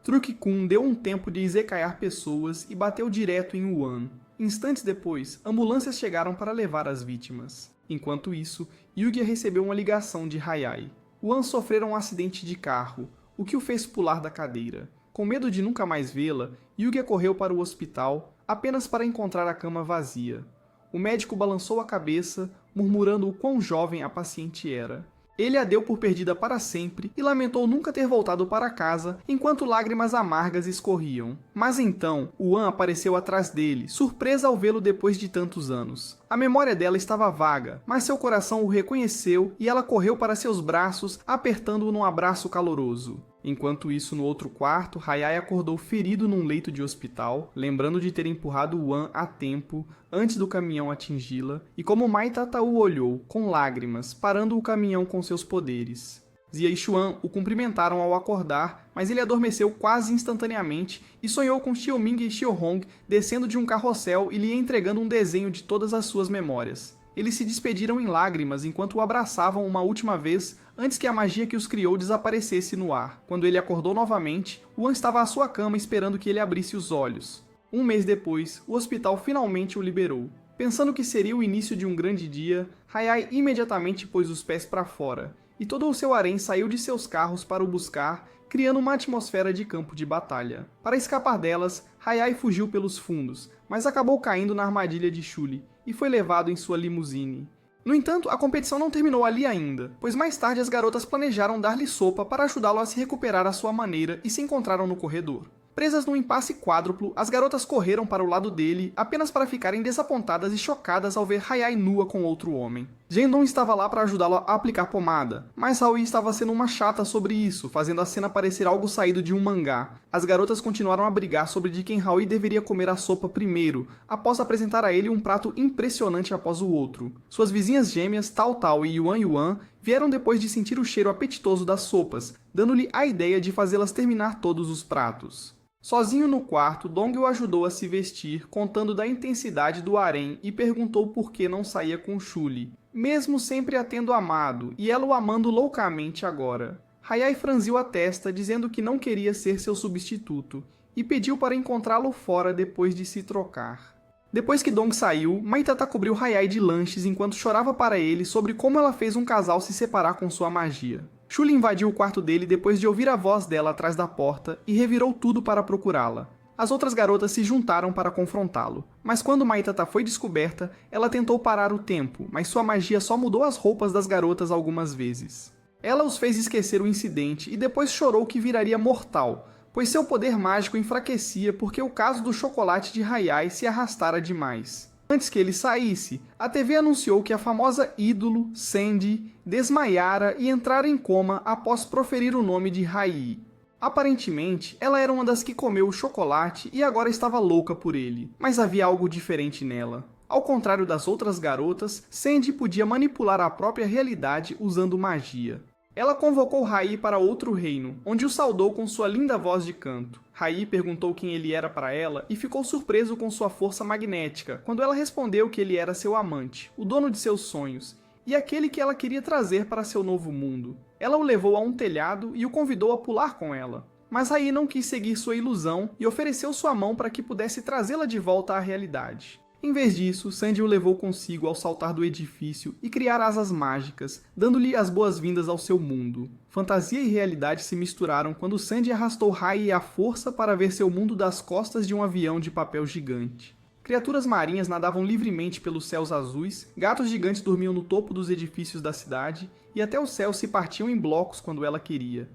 Truque-kun deu um tempo de izekaiar pessoas e bateu direto em Yan. Instantes depois, ambulâncias chegaram para levar as vítimas. Enquanto isso, Yugia recebeu uma ligação de Raiei. Yan sofrera um acidente de carro, o que o fez pular da cadeira. Com medo de nunca mais vê-la, Yugia correu para o hospital, apenas para encontrar a cama vazia. O médico balançou a cabeça, murmurando o quão jovem a paciente era. Ele a deu por perdida para sempre e lamentou nunca ter voltado para casa enquanto lágrimas amargas escorriam. Mas então, Yan apareceu atrás dele, surpresa ao vê-lo depois de tantos anos. A memória dela estava vaga, mas seu coração o reconheceu e ela correu para seus braços, apertando-o num abraço caloroso. Enquanto isso, no outro quarto, Hayai acordou ferido num leito de hospital, lembrando de ter empurrado Wan a tempo, antes do caminhão atingi-la, e como Mai Tata o olhou, com lágrimas, parando o caminhão com seus poderes. Zia e Xuan o cumprimentaram ao acordar, mas ele adormeceu quase instantaneamente e sonhou com Xiaoming e Xiaohong descendo de um carrossel e lhe entregando um desenho de todas as suas memórias. Eles se despediram em lágrimas enquanto o abraçavam uma última vez antes que a magia que os criou desaparecesse no ar. Quando ele acordou novamente, Wan estava à sua cama esperando que ele abrisse os olhos. Um mês depois, o hospital finalmente o liberou. Pensando que seria o início de um grande dia, Hayai imediatamente pôs os pés para fora, e todo o seu harém saiu de seus carros para o buscar, criando uma atmosfera de campo de batalha. Para escapar delas, Hayai fugiu pelos fundos, mas acabou caindo na armadilha de Shuli, e foi levado em sua limusine. No entanto, a competição não terminou ali ainda, pois mais tarde as garotas planejaram dar-lhe sopa para ajudá-lo a se recuperar à sua maneira e se encontraram no corredor. Presas num impasse quádruplo, as garotas correram para o lado dele apenas para ficarem desapontadas e chocadas ao ver Hayai nua com outro homem. Jendong estava lá para ajudá-lo a aplicar pomada, mas Haoi estava sendo uma chata sobre isso, fazendo a cena parecer algo saído de um mangá. As garotas continuaram a brigar sobre de quem Haoi deveria comer a sopa primeiro, após apresentar a ele um prato impressionante após o outro. Suas vizinhas gêmeas, Tao Tao e Yuan Yuan, vieram depois de sentir o cheiro apetitoso das sopas, dando-lhe a ideia de fazê-las terminar todos os pratos. Sozinho no quarto, Dong o ajudou a se vestir, contando da intensidade do harém e perguntou por que não saía com Shuli, mesmo sempre a tendo amado, e ela o amando loucamente agora. Hayai franziu a testa, dizendo que não queria ser seu substituto, e pediu para encontrá-lo fora depois de se trocar. Depois que Dong saiu, Mai Tata cobriu Hayai de lanches enquanto chorava para ele sobre como ela fez um casal se separar com sua magia. Shuli invadiu o quarto dele depois de ouvir a voz dela atrás da porta e revirou tudo para procurá-la. As outras garotas se juntaram para confrontá-lo, mas quando Mai Tata foi descoberta, ela tentou parar o tempo, mas sua magia só mudou as roupas das garotas algumas vezes. Ela os fez esquecer o incidente e depois chorou que viraria mortal, pois seu poder mágico enfraquecia porque o caso do chocolate de Hayai se arrastara demais. Antes que ele saísse, a TV anunciou que a famosa ídolo, Sandy, desmaiara e entrara em coma após proferir o nome de Hai. Aparentemente, ela era uma das que comeu o chocolate e agora estava louca por ele, mas havia algo diferente nela. Ao contrário das outras garotas, Sandy podia manipular a própria realidade usando magia. Ela convocou Hai para outro reino, onde o saudou com sua linda voz de canto. Hai perguntou quem ele era para ela e ficou surpreso com sua força magnética, quando ela respondeu que ele era seu amante, o dono de seus sonhos, e aquele que ela queria trazer para seu novo mundo. Ela o levou a um telhado e o convidou a pular com ela. Mas Hai não quis seguir sua ilusão e ofereceu sua mão para que pudesse trazê-la de volta à realidade. Em vez disso, Sandy o levou consigo ao saltar do edifício e criar asas mágicas, dando-lhe as boas-vindas ao seu mundo. Fantasia e realidade se misturaram quando Sandy arrastou Hai à força para ver seu mundo das costas de um avião de papel gigante. Criaturas marinhas nadavam livremente pelos céus azuis, gatos gigantes dormiam no topo dos edifícios da cidade, e até os céus se partiam em blocos quando ela queria.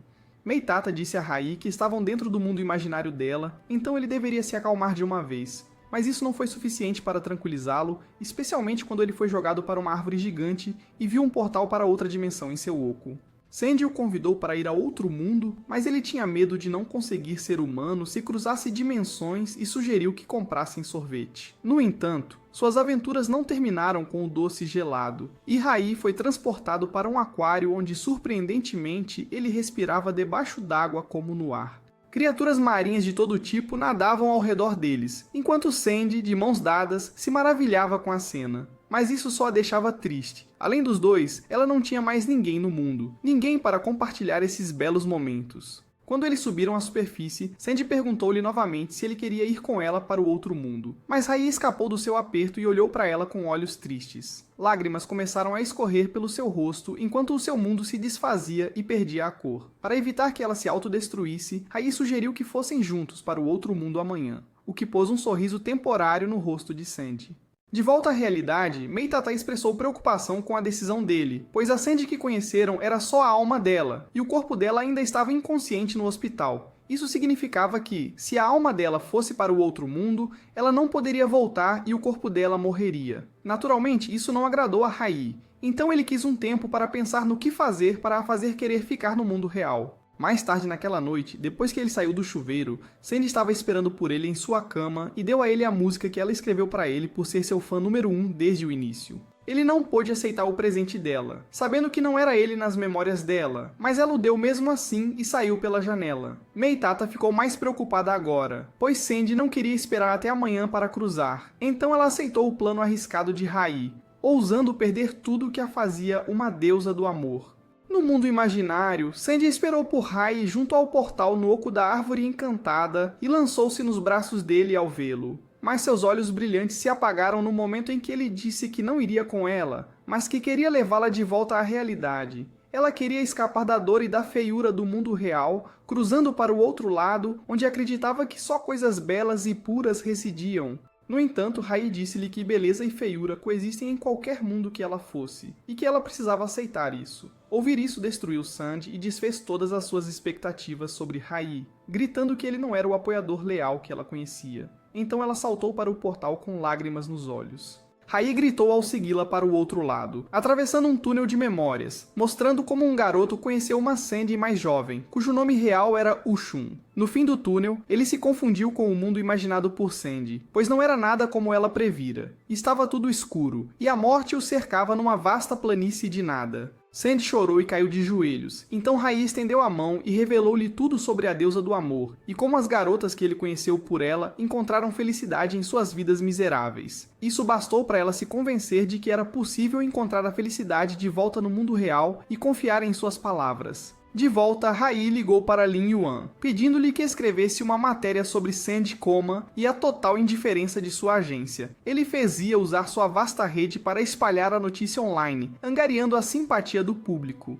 Mai Tata disse a Hai que estavam dentro do mundo imaginário dela, então ele deveria se acalmar de uma vez. Mas isso não foi suficiente para tranquilizá-lo, especialmente quando ele foi jogado para uma árvore gigante e viu um portal para outra dimensão em seu oco. Sandy o convidou para ir a outro mundo, mas ele tinha medo de não conseguir ser humano se cruzasse dimensões e sugeriu que comprassem sorvete. No entanto, suas aventuras não terminaram com o doce gelado, e Hai foi transportado para um aquário onde, surpreendentemente, ele respirava debaixo d'água como no ar. Criaturas marinhas de todo tipo nadavam ao redor deles, enquanto Sandy, de mãos dadas, se maravilhava com a cena. Mas isso só a deixava triste. Além dos dois, ela não tinha mais ninguém no mundo. Ninguém para compartilhar esses belos momentos. Quando eles subiram à superfície, Sandy perguntou-lhe novamente se ele queria ir com ela para o outro mundo. Mas Hai escapou do seu aperto e olhou para ela com olhos tristes. Lágrimas começaram a escorrer pelo seu rosto enquanto o seu mundo se desfazia e perdia a cor. Para evitar que ela se autodestruísse, Hai sugeriu que fossem juntos para o outro mundo amanhã, o que pôs um sorriso temporário no rosto de Sandy. De volta à realidade, Mai Tata expressou preocupação com a decisão dele, pois a Sandy que conheceram era só a alma dela, e o corpo dela ainda estava inconsciente no hospital. Isso significava que, se a alma dela fosse para o outro mundo, ela não poderia voltar e o corpo dela morreria. Naturalmente, isso não agradou a Hai, então ele quis um tempo para pensar no que fazer para a fazer querer ficar no mundo real. Mais tarde naquela noite, depois que ele saiu do chuveiro, Sandy estava esperando por ele em sua cama e deu a ele a música que ela escreveu para ele por ser seu fã número 1 desde o início. Ele não pôde aceitar o presente dela, sabendo que não era ele nas memórias dela, mas ela o deu mesmo assim e saiu pela janela. Meitata ficou mais preocupada agora, pois Sandy não queria esperar até amanhã para cruzar, então ela aceitou o plano arriscado de Rai, ousando perder tudo que a fazia uma deusa do amor. No mundo imaginário, Sandy esperou por Rai junto ao portal no oco da árvore encantada e lançou-se nos braços dele ao vê-lo. Mas seus olhos brilhantes se apagaram no momento em que ele disse que não iria com ela, mas que queria levá-la de volta à realidade. Ela queria escapar da dor e da feiura do mundo real, cruzando para o outro lado, onde acreditava que só coisas belas e puras residiam. No entanto, Rai disse-lhe que beleza e feiura coexistem em qualquer mundo que ela fosse, e que ela precisava aceitar isso. Ouvir isso destruiu Sandy e desfez todas as suas expectativas sobre Rai, gritando que ele não era o apoiador leal que ela conhecia. Então ela saltou para o portal com lágrimas nos olhos. Rai gritou ao segui-la para o outro lado, atravessando um túnel de memórias, mostrando como um garoto conheceu uma Sandy mais jovem, cujo nome real era Ushun. No fim do túnel, ele se confundiu com o mundo imaginado por Sandy, pois não era nada como ela previra. Estava tudo escuro, e a morte o cercava numa vasta planície de nada. Sandy chorou e caiu de joelhos, então Rai estendeu a mão e revelou-lhe tudo sobre a deusa do amor, e como as garotas que ele conheceu por ela encontraram felicidade em suas vidas miseráveis. Isso bastou para ela se convencer de que era possível encontrar a felicidade de volta no mundo real e confiar em suas palavras. De volta, Rai ligou para Lin Yuan, pedindo-lhe que escrevesse uma matéria sobre Sandy Coma e a total indiferença de sua agência. Ele fez-ia usar sua vasta rede para espalhar a notícia online, angariando a simpatia do público.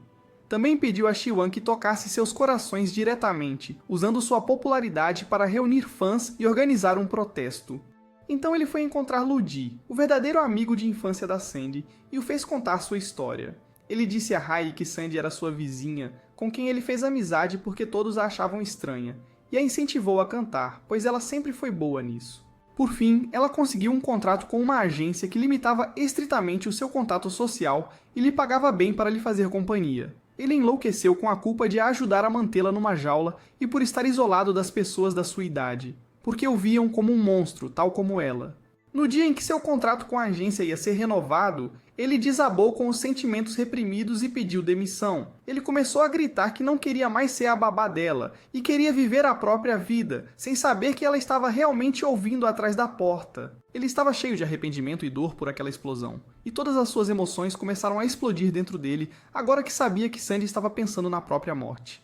Também pediu a Xiwan que tocasse seus corações diretamente, usando sua popularidade para reunir fãs e organizar um protesto. Então ele foi encontrar Ludi, o verdadeiro amigo de infância da Sandy, e o fez contar sua história. Ele disse a Rai que Sandy era sua vizinha, com quem ele fez amizade porque todos a achavam estranha, e a incentivou a cantar, pois ela sempre foi boa nisso. Por fim, ela conseguiu um contrato com uma agência que limitava estritamente o seu contato social e lhe pagava bem para lhe fazer companhia. Ele enlouqueceu com a culpa de a ajudar a mantê-la numa jaula e por estar isolado das pessoas da sua idade, porque o viam como um monstro, tal como ela. No dia em que seu contrato com a agência ia ser renovado, ele desabou com os sentimentos reprimidos e pediu demissão. Ele começou a gritar que não queria mais ser a babá dela e queria viver a própria vida, sem saber que ela estava realmente ouvindo atrás da porta. Ele estava cheio de arrependimento e dor por aquela explosão, e todas as suas emoções começaram a explodir dentro dele agora que sabia que Sandy estava pensando na própria morte.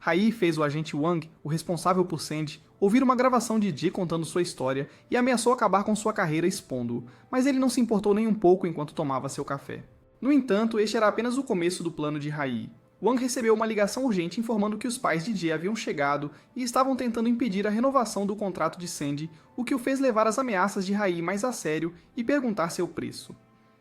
Rai fez o agente Wang, o responsável por Sandy, ouvir uma gravação de Ji contando sua história e ameaçou acabar com sua carreira expondo-o, mas ele não se importou nem um pouco enquanto tomava seu café. No entanto, este era apenas o começo do plano de Rai. Wang recebeu uma ligação urgente informando que os pais de Ji haviam chegado e estavam tentando impedir a renovação do contrato de Sandy, o que o fez levar as ameaças de Rai mais a sério e perguntar seu preço.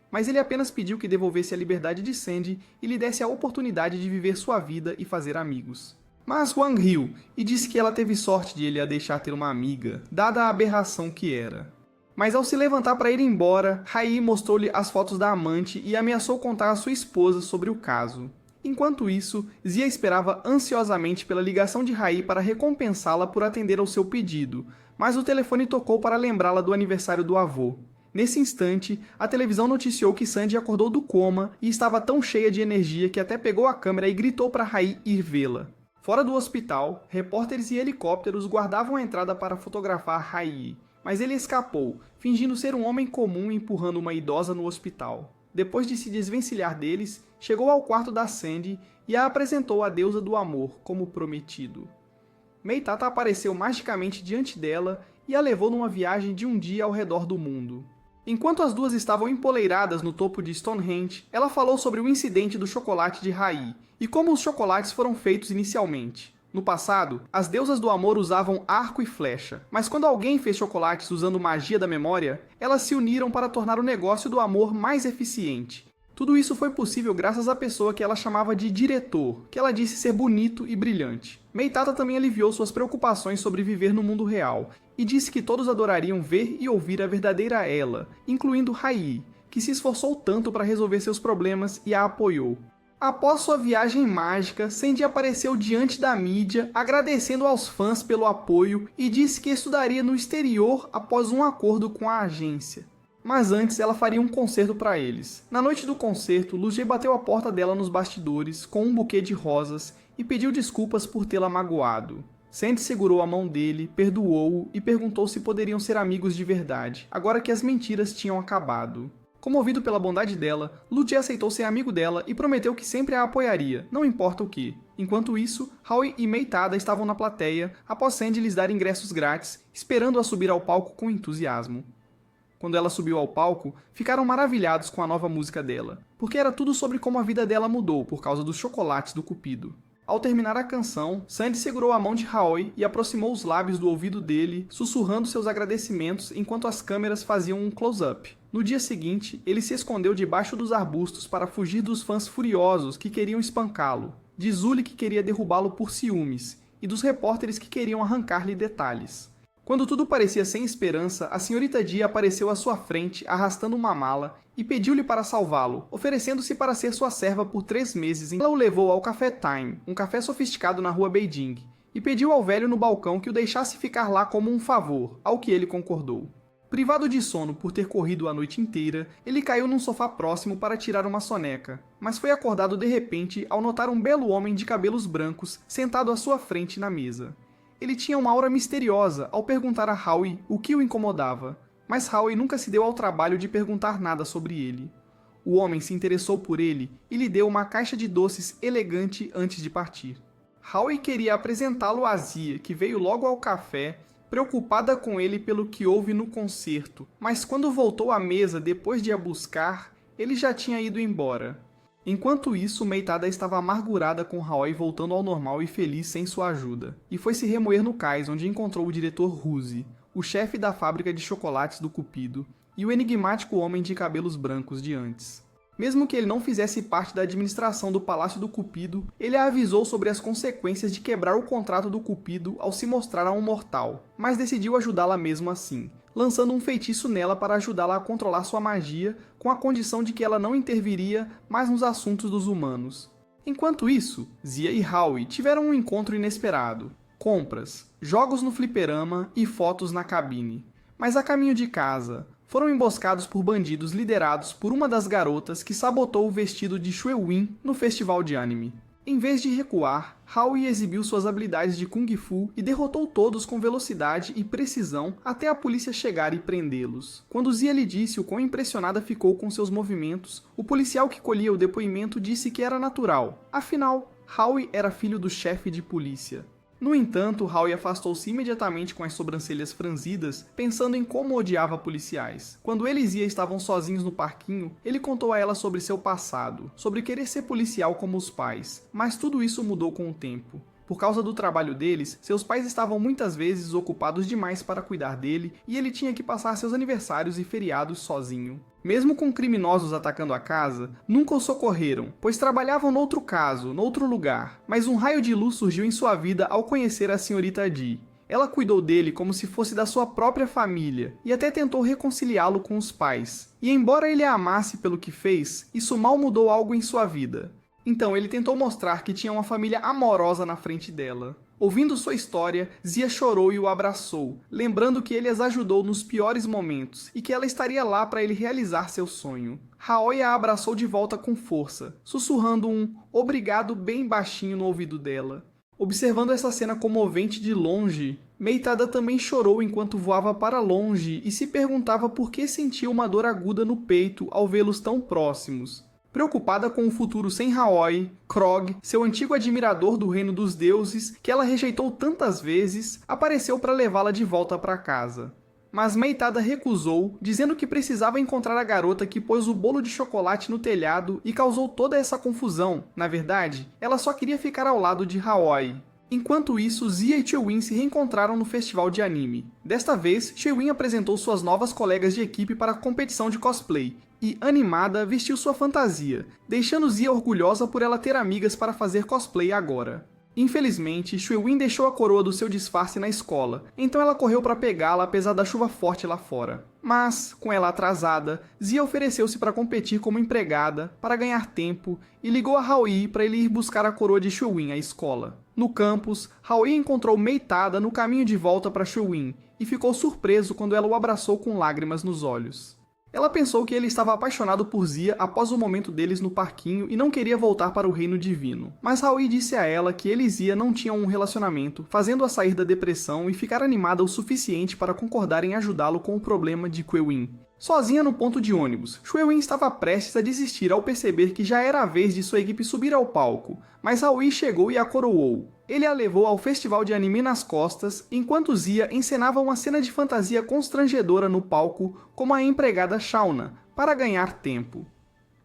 Mas ele apenas pediu que devolvesse a liberdade de Sandy e lhe desse a oportunidade de viver sua vida e fazer amigos. Mas Wang riu e disse que ela teve sorte de ele a deixar ter uma amiga, dada a aberração que era. Mas ao se levantar para ir embora, Rai mostrou-lhe as fotos da amante e ameaçou contar à sua esposa sobre o caso. Enquanto isso, Zia esperava ansiosamente pela ligação de Rai para recompensá-la por atender ao seu pedido, mas o telefone tocou para lembrá-la do aniversário do avô. Nesse instante, a televisão noticiou que Sandy acordou do coma e estava tão cheia de energia que até pegou a câmera e gritou para Rai ir vê-la. Fora do hospital, repórteres e helicópteros guardavam a entrada para fotografar Rai, mas ele escapou, fingindo ser um homem comum empurrando uma idosa no hospital. Depois de se desvencilhar deles, chegou ao quarto da Sandy e a apresentou à deusa do amor como prometido. Meitata apareceu magicamente diante dela e a levou numa viagem de um dia ao redor do mundo. Enquanto as duas estavam empoleiradas no topo de Stonehenge, ela falou sobre o incidente do chocolate de Rai e como os chocolates foram feitos inicialmente. No passado, as deusas do amor usavam arco e flecha, mas quando alguém fez chocolates usando magia da memória, elas se uniram para tornar o negócio do amor mais eficiente. Tudo isso foi possível graças à pessoa que ela chamava de diretor, que ela disse ser bonito e brilhante. Meitata também aliviou suas preocupações sobre viver no mundo real, e disse que todos adorariam ver e ouvir a verdadeira ela, incluindo Rai, que se esforçou tanto para resolver seus problemas e a apoiou. Após sua viagem mágica, Sandy apareceu diante da mídia, agradecendo aos fãs pelo apoio e disse que estudaria no exterior após um acordo com a agência. Mas antes ela faria um concerto para eles. Na noite do concerto, Lucia bateu a porta dela nos bastidores com um buquê de rosas e pediu desculpas por tê-la magoado. Sandy segurou a mão dele, perdoou-o e perguntou se poderiam ser amigos de verdade, agora que as mentiras tinham acabado. Comovido pela bondade dela, Lucia aceitou ser amigo dela e prometeu que sempre a apoiaria, não importa o que. Enquanto isso, Howie e Meitada estavam na plateia, após Sandy lhes dar ingressos grátis, esperando-a subir ao palco com entusiasmo. Quando ela subiu ao palco, ficaram maravilhados com a nova música dela, porque era tudo sobre como a vida dela mudou por causa dos chocolates do Cupido. Ao terminar a canção, Sandy segurou a mão de Howie e aproximou os lábios do ouvido dele, sussurrando seus agradecimentos enquanto as câmeras faziam um close-up. No dia seguinte, ele se escondeu debaixo dos arbustos para fugir dos fãs furiosos que queriam espancá-lo, de Zully que queria derrubá-lo por ciúmes, e dos repórteres que queriam arrancar-lhe detalhes. Quando tudo parecia sem esperança, a senhorita Dee apareceu à sua frente, arrastando uma mala, e pediu-lhe para salvá-lo, oferecendo-se para ser sua serva por 3 meses. Ela o levou ao Café Time, um café sofisticado na rua Beijing, e pediu ao velho no balcão que o deixasse ficar lá como um favor, ao que ele concordou. Privado de sono por ter corrido a noite inteira, ele caiu num sofá próximo para tirar uma soneca, mas foi acordado de repente ao notar um belo homem de cabelos brancos sentado à sua frente na mesa. Ele tinha uma aura misteriosa ao perguntar a Howie o que o incomodava, mas Howie nunca se deu ao trabalho de perguntar nada sobre ele. O homem se interessou por ele e lhe deu uma caixa de doces elegante antes de partir. Howie queria apresentá-lo a Zia, que veio logo ao café, preocupada com ele pelo que houve no concerto, mas quando voltou à mesa depois de a buscar, ele já tinha ido embora. Enquanto isso, Meitada estava amargurada com Howie voltando ao normal e feliz sem sua ajuda, e foi se remoer no cais onde encontrou o diretor Ruzi, o chefe da fábrica de chocolates do Cupido, e o enigmático homem de cabelos brancos de antes. Mesmo que ele não fizesse parte da administração do Palácio do Cupido, ele a avisou sobre as consequências de quebrar o contrato do Cupido ao se mostrar a um mortal, mas decidiu ajudá-la mesmo assim, lançando um feitiço nela para ajudá-la a controlar sua magia, com a condição de que ela não interviria mais nos assuntos dos humanos. Enquanto isso, Zia e Howie tiveram um encontro inesperado. Compras, jogos no fliperama e fotos na cabine. Mas a caminho de casa, foram emboscados por bandidos liderados por uma das garotas que sabotou o vestido de Shuewin no festival de anime. Em vez de recuar, Howie exibiu suas habilidades de Kung Fu e derrotou todos com velocidade e precisão até a polícia chegar e prendê-los. Quando Zia lhe disse o quão impressionada ficou com seus movimentos, o policial que colhia o depoimento disse que era natural. Afinal, Howie era filho do chefe de polícia. No entanto, Howie afastou-se imediatamente com as sobrancelhas franzidas, pensando em como odiava policiais. Quando ele e Zia estavam sozinhos no parquinho, ele contou a ela sobre seu passado, sobre querer ser policial como os pais, mas tudo isso mudou com o tempo. Por causa do trabalho deles, seus pais estavam muitas vezes ocupados demais para cuidar dele e ele tinha que passar seus aniversários e feriados sozinho. Mesmo com criminosos atacando a casa, nunca o socorreram, pois trabalhavam noutro caso, noutro lugar. Mas um raio de luz surgiu em sua vida ao conhecer a senhorita Dee. Ela cuidou dele como se fosse da sua própria família e até tentou reconciliá-lo com os pais. E embora ele a amasse pelo que fez, isso mal mudou algo em sua vida. Então ele tentou mostrar que tinha uma família amorosa na frente dela. Ouvindo sua história, Zia chorou e o abraçou, lembrando que ele as ajudou nos piores momentos e que ela estaria lá para ele realizar seu sonho. Howie a abraçou de volta com força, sussurrando um obrigado bem baixinho no ouvido dela. Observando essa cena comovente de longe, Meitada também chorou enquanto voava para longe e se perguntava por que sentia uma dor aguda no peito ao vê-los tão próximos. Preocupada com o futuro sem Howie, Krog, seu antigo admirador do reino dos deuses, que ela rejeitou tantas vezes, apareceu para levá-la de volta para casa. Mas Meitada recusou, dizendo que precisava encontrar a garota que pôs o bolo de chocolate no telhado e causou toda essa confusão. Na verdade, ela só queria ficar ao lado de Howie. Enquanto isso, Zia e Shuewin se reencontraram no festival de anime. Desta vez, Shuewin apresentou suas novas colegas de equipe para a competição de cosplay, e, animada, vestiu sua fantasia, deixando Zia orgulhosa por ela ter amigas para fazer cosplay agora. Infelizmente, Shuewin deixou a coroa do seu disfarce na escola, então ela correu para pegá-la apesar da chuva forte lá fora. Mas, com ela atrasada, Zia ofereceu-se para competir como empregada, para ganhar tempo, e ligou a Haoyi para ele ir buscar a coroa de Shuewin à escola. No campus, Haoyi encontrou Meitada no caminho de volta para Shuewin, e ficou surpreso quando ela o abraçou com lágrimas nos olhos. Ela pensou que ele estava apaixonado por Zia após o momento deles no parquinho e não queria voltar para o reino divino. Mas Haoyi disse a ela que ele e Zia não tinham um relacionamento, fazendo-a sair da depressão e ficar animada o suficiente para concordar em ajudá-lo com o problema de Quewin. Sozinha no ponto de ônibus, Shuewin estava prestes a desistir ao perceber que já era a vez de sua equipe subir ao palco, mas Haoyi chegou e a coroou. Ele a levou ao festival de anime nas costas, enquanto Zia encenava uma cena de fantasia constrangedora no palco como a empregada Shauna, para ganhar tempo.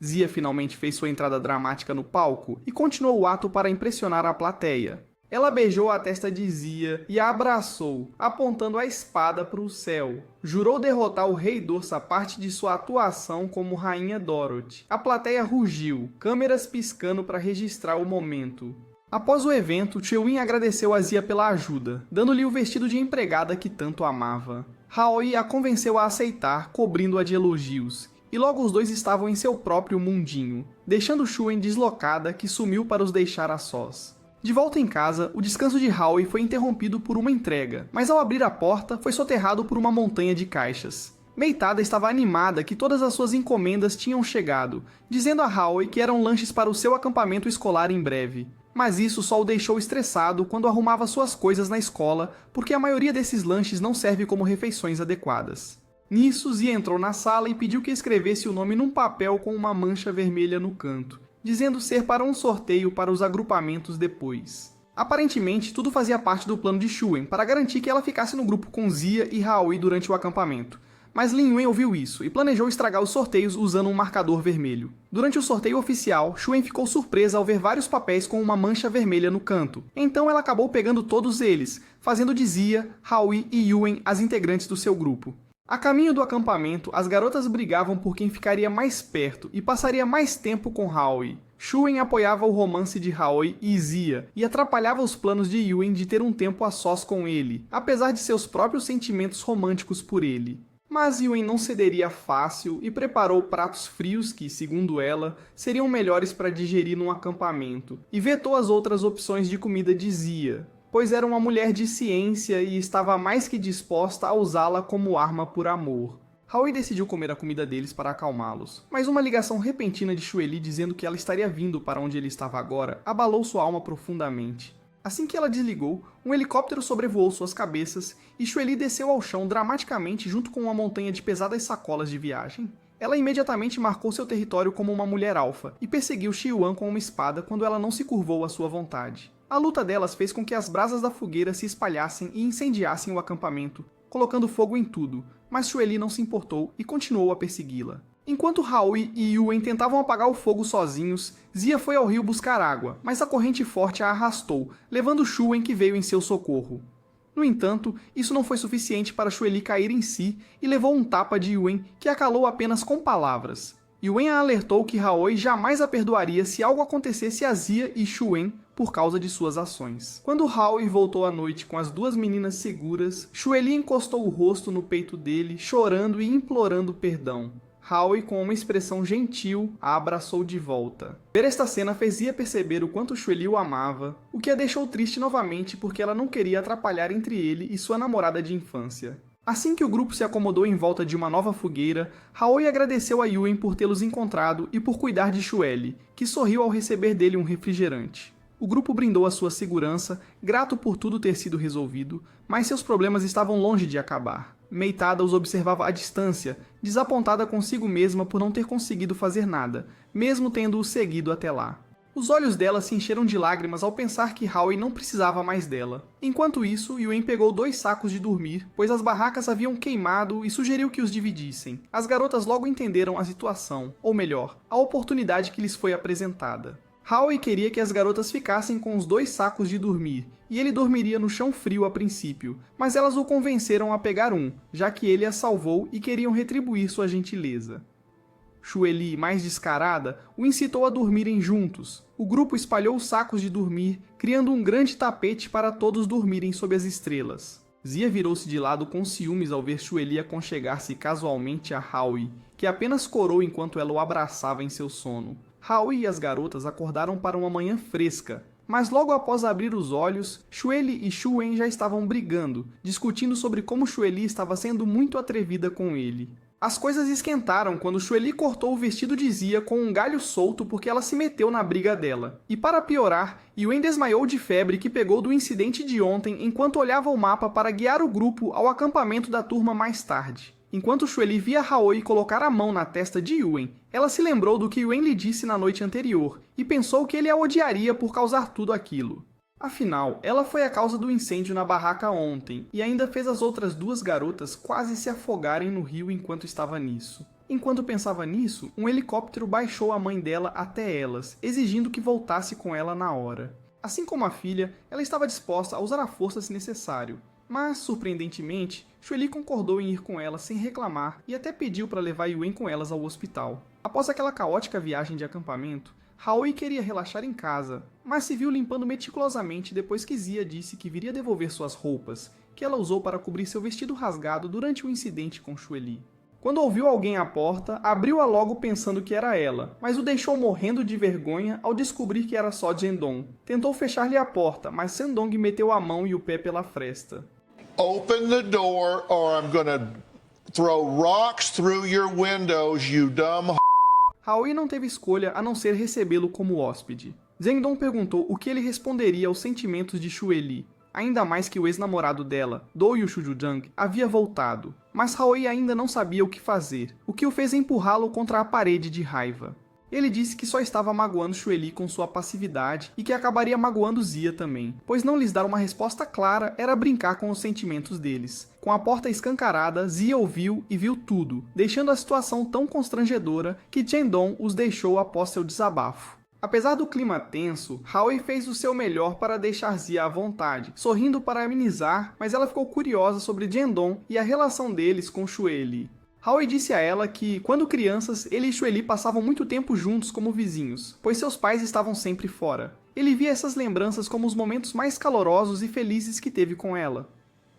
Zia finalmente fez sua entrada dramática no palco e continuou o ato para impressionar a plateia. Ela beijou a testa de Zia e a abraçou, apontando a espada para o céu. Jurou derrotar o Rei Dorso a parte de sua atuação como Rainha Dorothy. A plateia rugiu, câmeras piscando para registrar o momento. Após o evento, Shuewin agradeceu a Zia pela ajuda, dando-lhe o vestido de empregada que tanto amava. Haoyi a convenceu a aceitar, cobrindo-a de elogios, e logo os dois estavam em seu próprio mundinho, deixando Shuewin deslocada que sumiu para os deixar a sós. De volta em casa, o descanso de Haoyi foi interrompido por uma entrega, mas ao abrir a porta, foi soterrado por uma montanha de caixas. Meitada estava animada que todas as suas encomendas tinham chegado, dizendo a Haoyi que eram lanches para o seu acampamento escolar em breve. Mas isso só o deixou estressado quando arrumava suas coisas na escola, porque a maioria desses lanches não serve como refeições adequadas. Nisso, Zia entrou na sala e pediu que escrevesse o nome num papel com uma mancha vermelha no canto, dizendo ser para um sorteio para os agrupamentos depois. Aparentemente, tudo fazia parte do plano de Shuewin para garantir que ela ficasse no grupo com Zia e Haoyi durante o acampamento. Mas Lin Yuen ouviu isso e planejou estragar os sorteios usando um marcador vermelho. Durante o sorteio oficial, Shuewin ficou surpresa ao ver vários papéis com uma mancha vermelha no canto. Então ela acabou pegando todos eles, fazendo de Zia, Haoyi e Yuen as integrantes do seu grupo. A caminho do acampamento, as garotas brigavam por quem ficaria mais perto e passaria mais tempo com Haoyi. Shuewin apoiava o romance de Haoyi e Zia, e atrapalhava os planos de Yuen de ter um tempo a sós com ele, apesar de seus próprios sentimentos românticos por ele. Mas Yuen não cederia fácil e preparou pratos frios que, segundo ela, seriam melhores para digerir num acampamento, e vetou as outras opções de comida de Zia, pois era uma mulher de ciência e estava mais que disposta a usá-la como arma por amor. Haoyi decidiu comer a comida deles para acalmá-los, mas uma ligação repentina de Xueli dizendo que ela estaria vindo para onde ele estava agora abalou sua alma profundamente. Assim que ela desligou, um helicóptero sobrevoou suas cabeças e Xueli desceu ao chão dramaticamente junto com uma montanha de pesadas sacolas de viagem. Ela imediatamente marcou seu território como uma mulher alfa e perseguiu Xiuan com uma espada quando ela não se curvou à sua vontade. A luta delas fez com que as brasas da fogueira se espalhassem e incendiassem o acampamento, colocando fogo em tudo, mas Xueli não se importou e continuou a persegui-la. Enquanto Haoyi e Yuen tentavam apagar o fogo sozinhos, Zia foi ao rio buscar água, mas a corrente forte a arrastou, levando Shuwen que veio em seu socorro. No entanto, isso não foi suficiente para Xueli cair em si e levou um tapa de Yuen que a calou apenas com palavras. Yuen a alertou que Haoyi jamais a perdoaria se algo acontecesse a Zia e Shuwen por causa de suas ações. Quando Haoyi voltou à noite com as duas meninas seguras, Xueli encostou o rosto no peito dele, chorando e implorando perdão. Haoyi, com uma expressão gentil, a abraçou de volta. Ver esta cena fez Zia perceber o quanto Xueli o amava, o que a deixou triste novamente porque ela não queria atrapalhar entre ele e sua namorada de infância. Assim que o grupo se acomodou em volta de uma nova fogueira, Haoyi agradeceu a Yuen por tê-los encontrado e por cuidar de Xueli, que sorriu ao receber dele um refrigerante. O grupo brindou a sua segurança, grato por tudo ter sido resolvido, mas seus problemas estavam longe de acabar. Meitada os observava à distância, desapontada consigo mesma por não ter conseguido fazer nada, mesmo tendo-o seguido até lá. Os olhos dela se encheram de lágrimas ao pensar que Haoyi não precisava mais dela. Enquanto isso, Yuen pegou 2 sacos de dormir, pois as barracas haviam queimado e sugeriu que os dividissem. As garotas logo entenderam a situação, ou melhor, a oportunidade que lhes foi apresentada. Haoyi queria que as garotas ficassem com os 2 sacos de dormir, e ele dormiria no chão frio a princípio, mas elas o convenceram a pegar um, já que ele as salvou e queriam retribuir sua gentileza. Xueli, mais descarada, o incitou a dormirem juntos. O grupo espalhou os sacos de dormir, criando um grande tapete para todos dormirem sob as estrelas. Zia virou-se de lado com ciúmes ao ver Xueli aconchegar-se casualmente a Howie, que apenas corou enquanto ela o abraçava em seu sono. Howie e as garotas acordaram para uma manhã fresca, mas logo após abrir os olhos, Xueli e Xuen já estavam brigando, discutindo sobre como Xueli estava sendo muito atrevida com ele. As coisas esquentaram quando Xueli cortou o vestido de Zia com um galho solto porque ela se meteu na briga dela. E para piorar, Yuen desmaiou de febre que pegou do incidente de ontem enquanto olhava o mapa para guiar o grupo ao acampamento da turma mais tarde. Enquanto Xueli via Haoi colocar a mão na testa de Yuen, ela se lembrou do que Yuen lhe disse na noite anterior e pensou que ele a odiaria por causar tudo aquilo. Afinal, ela foi a causa do incêndio na barraca ontem e ainda fez as outras duas garotas quase se afogarem no rio enquanto estava nisso. Enquanto pensava nisso, um helicóptero baixou a mãe dela até elas, exigindo que voltasse com ela na hora. Assim como a filha, ela estava disposta a usar a força se necessário. Mas, surpreendentemente, Xueli concordou em ir com ela sem reclamar e até pediu para levar Yuen com elas ao hospital. Após aquela caótica viagem de acampamento, Haoi queria relaxar em casa, mas se viu limpando meticulosamente depois que Zia disse que viria devolver suas roupas, que ela usou para cobrir seu vestido rasgado durante o incidente com Xueli. Quando ouviu alguém à porta, abriu-a logo pensando que era ela, mas o deixou morrendo de vergonha ao descobrir que era só Jendong. Tentou fechar-lhe a porta, mas Sendong meteu a mão e o pé pela fresta. Open the door or I'm gonna throw rocks through your windows, you dumb. Haoi não teve escolha a não ser recebê-lo como hóspede. Zhendong perguntou o que ele responderia aos sentimentos de Xueli, ainda mais que o ex-namorado dela, Doyu Shujujang, havia voltado. Mas Haoi ainda não sabia o que fazer, o que o fez empurrá-lo contra a parede de raiva. Ele disse que só estava magoando Xueli com sua passividade e que acabaria magoando Zia também, pois não lhes dar uma resposta clara era brincar com os sentimentos deles. Com a porta escancarada, Zia ouviu e viu tudo, deixando a situação tão constrangedora que Jendong os deixou após seu desabafo. Apesar do clima tenso, Haoi fez o seu melhor para deixar Zia à vontade, sorrindo para amenizar, mas ela ficou curiosa sobre Jendong e a relação deles com Xueli. Haoi disse a ela que, quando crianças, ele e Xueli passavam muito tempo juntos como vizinhos, pois seus pais estavam sempre fora. Ele via essas lembranças como os momentos mais calorosos e felizes que teve com ela.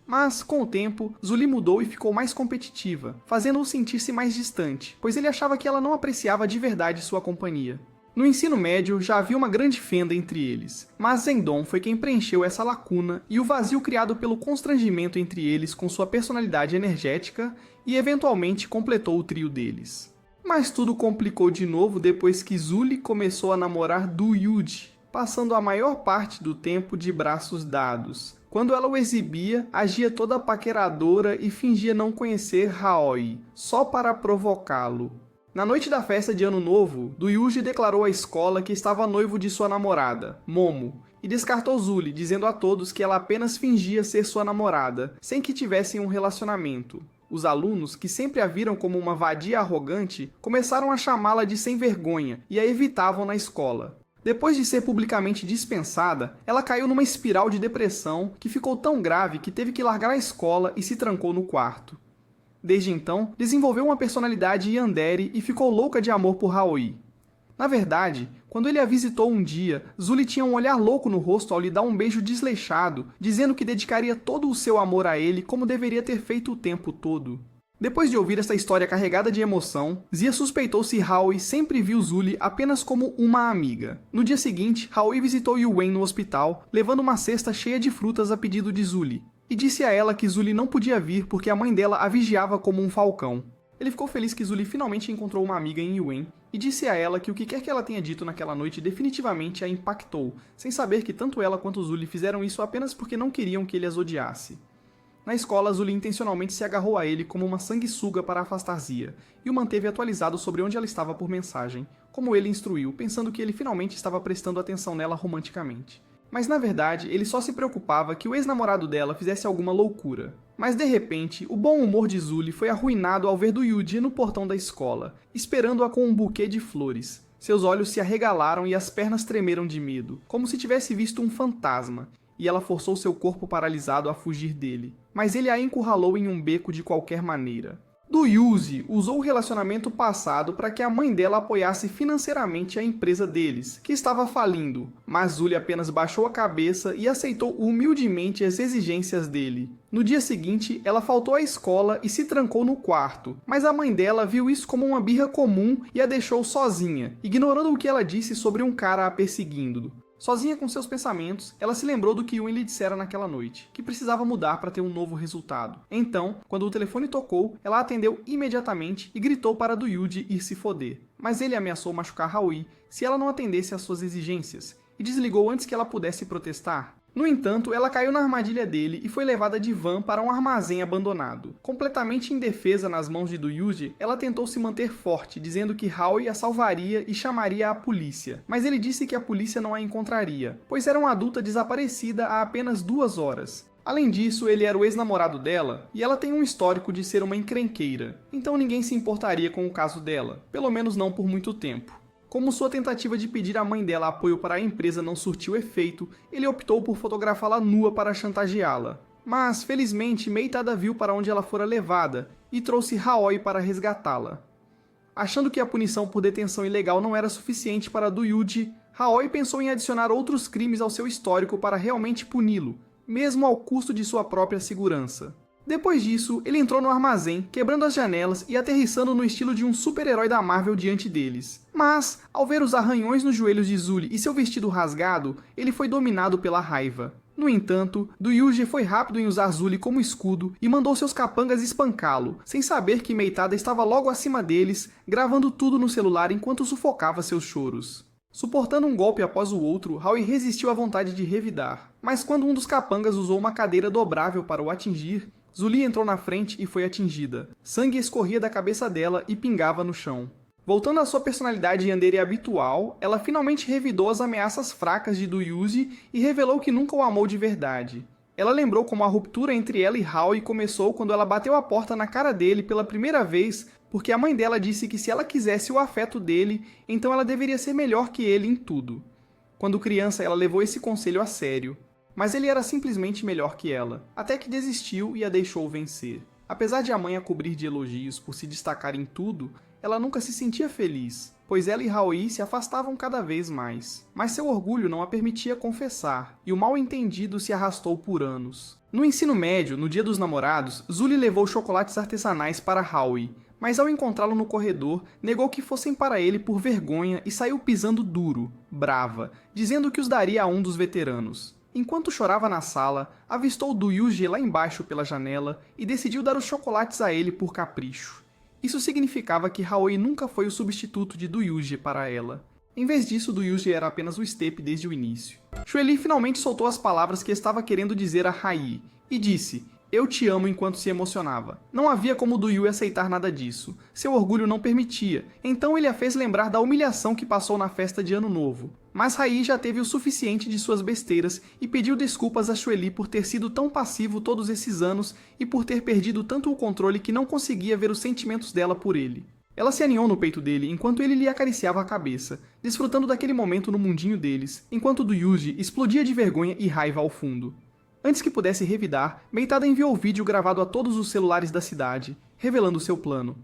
Mas, com o tempo, Zuli mudou e ficou mais competitiva, fazendo-o sentir-se mais distante, pois ele achava que ela não apreciava de verdade sua companhia. No ensino médio, já havia uma grande fenda entre eles, mas Zhendong foi quem preencheu essa lacuna e o vazio criado pelo constrangimento entre eles com sua personalidade energética e, eventualmente, completou o trio deles. Mas tudo complicou de novo depois que Zuli começou a namorar Du Yuji, passando a maior parte do tempo de braços dados. Quando ela o exibia, agia toda paqueradora e fingia não conhecer Haoi, só para provocá-lo. Na noite da festa de Ano Novo, Du Yuji declarou à escola que estava noivo de sua namorada, Momo, e descartou Zuli, dizendo a todos que ela apenas fingia ser sua namorada, sem que tivessem um relacionamento. Os alunos, que sempre a viram como uma vadia arrogante, começaram a chamá-la de sem vergonha e a evitavam na escola. Depois de ser publicamente dispensada, ela caiu numa espiral de depressão que ficou tão grave que teve que largar a escola e se trancou no quarto. Desde então, desenvolveu uma personalidade yandere e ficou louca de amor por Haoi. Na verdade, quando ele a visitou um dia, Zuli tinha um olhar louco no rosto ao lhe dar um beijo desleixado, dizendo que dedicaria todo o seu amor a ele como deveria ter feito o tempo todo. Depois de ouvir essa história carregada de emoção, Zia suspeitou se Haoi sempre viu Zuli apenas como uma amiga. No dia seguinte, Haoi visitou Yuen no hospital, levando uma cesta cheia de frutas a pedido de Zuli, e disse a ela que Zuli não podia vir porque a mãe dela a vigiava como um falcão. Ele ficou feliz que Zuli finalmente encontrou uma amiga em Yuen, e disse a ela que o que quer que ela tenha dito naquela noite definitivamente a impactou, sem saber que tanto ela quanto Zuli fizeram isso apenas porque não queriam que ele as odiasse. Na escola, Zuli intencionalmente se agarrou a ele como uma sanguessuga para afastar Zia, e o manteve atualizado sobre onde ela estava por mensagem, como ele instruiu, pensando que ele finalmente estava prestando atenção nela romanticamente. Mas na verdade, ele só se preocupava que o ex-namorado dela fizesse alguma loucura. Mas de repente, o bom humor de Zuli foi arruinado ao ver Du Yuji no portão da escola, esperando-a com um buquê de flores. Seus olhos se arregalaram e as pernas tremeram de medo, como se tivesse visto um fantasma, e ela forçou seu corpo paralisado a fugir dele. Mas ele a encurralou em um beco de qualquer maneira. Du Yuzi usou o relacionamento passado para que a mãe dela apoiasse financeiramente a empresa deles, que estava falindo, mas Zuli apenas baixou a cabeça e aceitou humildemente as exigências dele. No dia seguinte, ela faltou à escola e se trancou no quarto, mas a mãe dela viu isso como uma birra comum e a deixou sozinha, ignorando o que ela disse sobre um cara a perseguindo. Sozinha com seus pensamentos, ela se lembrou do que Yuen lhe dissera naquela noite, que precisava mudar para ter um novo resultado. Então, quando o telefone tocou, ela atendeu imediatamente e gritou para Du Yuji ir se foder. Mas ele ameaçou machucar Haoi se ela não atendesse às suas exigências, e desligou antes que ela pudesse protestar. No entanto, ela caiu na armadilha dele e foi levada de van para um armazém abandonado. Completamente indefesa nas mãos de Du Yuji, ela tentou se manter forte, dizendo que Haoi a salvaria e chamaria a polícia. Mas ele disse que a polícia não a encontraria, pois era uma adulta desaparecida há apenas 2 horas. Além disso, ele era o ex-namorado dela, e ela tem um histórico de ser uma encrenqueira, então ninguém se importaria com o caso dela, pelo menos não por muito tempo. Como sua tentativa de pedir à mãe dela apoio para a empresa não surtiu efeito, ele optou por fotografá-la nua para chantageá-la. Mas, felizmente, Meitada viu para onde ela fora levada e trouxe Haoi para resgatá-la. Achando que a punição por detenção ilegal não era suficiente para Du Yuji, Haoi pensou em adicionar outros crimes ao seu histórico para realmente puni-lo, mesmo ao custo de sua própria segurança. Depois disso, ele entrou no armazém, quebrando as janelas e aterrissando no estilo de um super-herói da Marvel diante deles. Mas, ao ver os arranhões nos joelhos de Zuli e seu vestido rasgado, ele foi dominado pela raiva. No entanto, Du Yuji foi rápido em usar Zuli como escudo e mandou seus capangas espancá-lo, sem saber que Meitada estava logo acima deles, gravando tudo no celular enquanto sufocava seus choros. Suportando um golpe após o outro, Haoi resistiu à vontade de revidar. Mas quando um dos capangas usou uma cadeira dobrável para o atingir, Zuli entrou na frente e foi atingida. Sangue escorria da cabeça dela e pingava no chão. Voltando à sua personalidade yandere habitual, ela finalmente revidou as ameaças fracas de Du Yuji e revelou que nunca o amou de verdade. Ela lembrou como a ruptura entre ela e Haoi começou quando ela bateu a porta na cara dele pela primeira vez, porque a mãe dela disse que se ela quisesse o afeto dele, então ela deveria ser melhor que ele em tudo. Quando criança, ela levou esse conselho a sério. Mas ele era simplesmente melhor que ela, até que desistiu e a deixou vencer. Apesar de a mãe a cobrir de elogios por se destacar em tudo, ela nunca se sentia feliz, pois ela e Haoi se afastavam cada vez mais. Mas seu orgulho não a permitia confessar, e o mal-entendido se arrastou por anos. No ensino médio, no dia dos namorados, Zuli levou chocolates artesanais para Haoi, mas ao encontrá-lo no corredor, negou que fossem para ele por vergonha e saiu pisando duro, brava, dizendo que os daria a um dos veteranos. Enquanto chorava na sala, avistou Du Yuji lá embaixo pela janela e decidiu dar os chocolates a ele por capricho. Isso significava que Haoi nunca foi o substituto de Du Yuji para ela. Em vez disso, Du Yuji era apenas o estepe desde o início. Xueli finalmente soltou as palavras que estava querendo dizer a Hai e disse: "Eu te amo", enquanto se emocionava. Não havia como Du Yu aceitar nada disso. Seu orgulho não permitia, então ele a fez lembrar da humilhação que passou na festa de Ano Novo. Mas Hai já teve o suficiente de suas besteiras e pediu desculpas a Xueli por ter sido tão passivo todos esses anos e por ter perdido tanto o controle que não conseguia ver os sentimentos dela por ele. Ela se aninhou no peito dele enquanto ele lhe acariciava a cabeça, desfrutando daquele momento no mundinho deles, enquanto Du Yuji explodia de vergonha e raiva ao fundo. Antes que pudesse revidar, Meitada enviou o vídeo gravado a todos os celulares da cidade, revelando seu plano.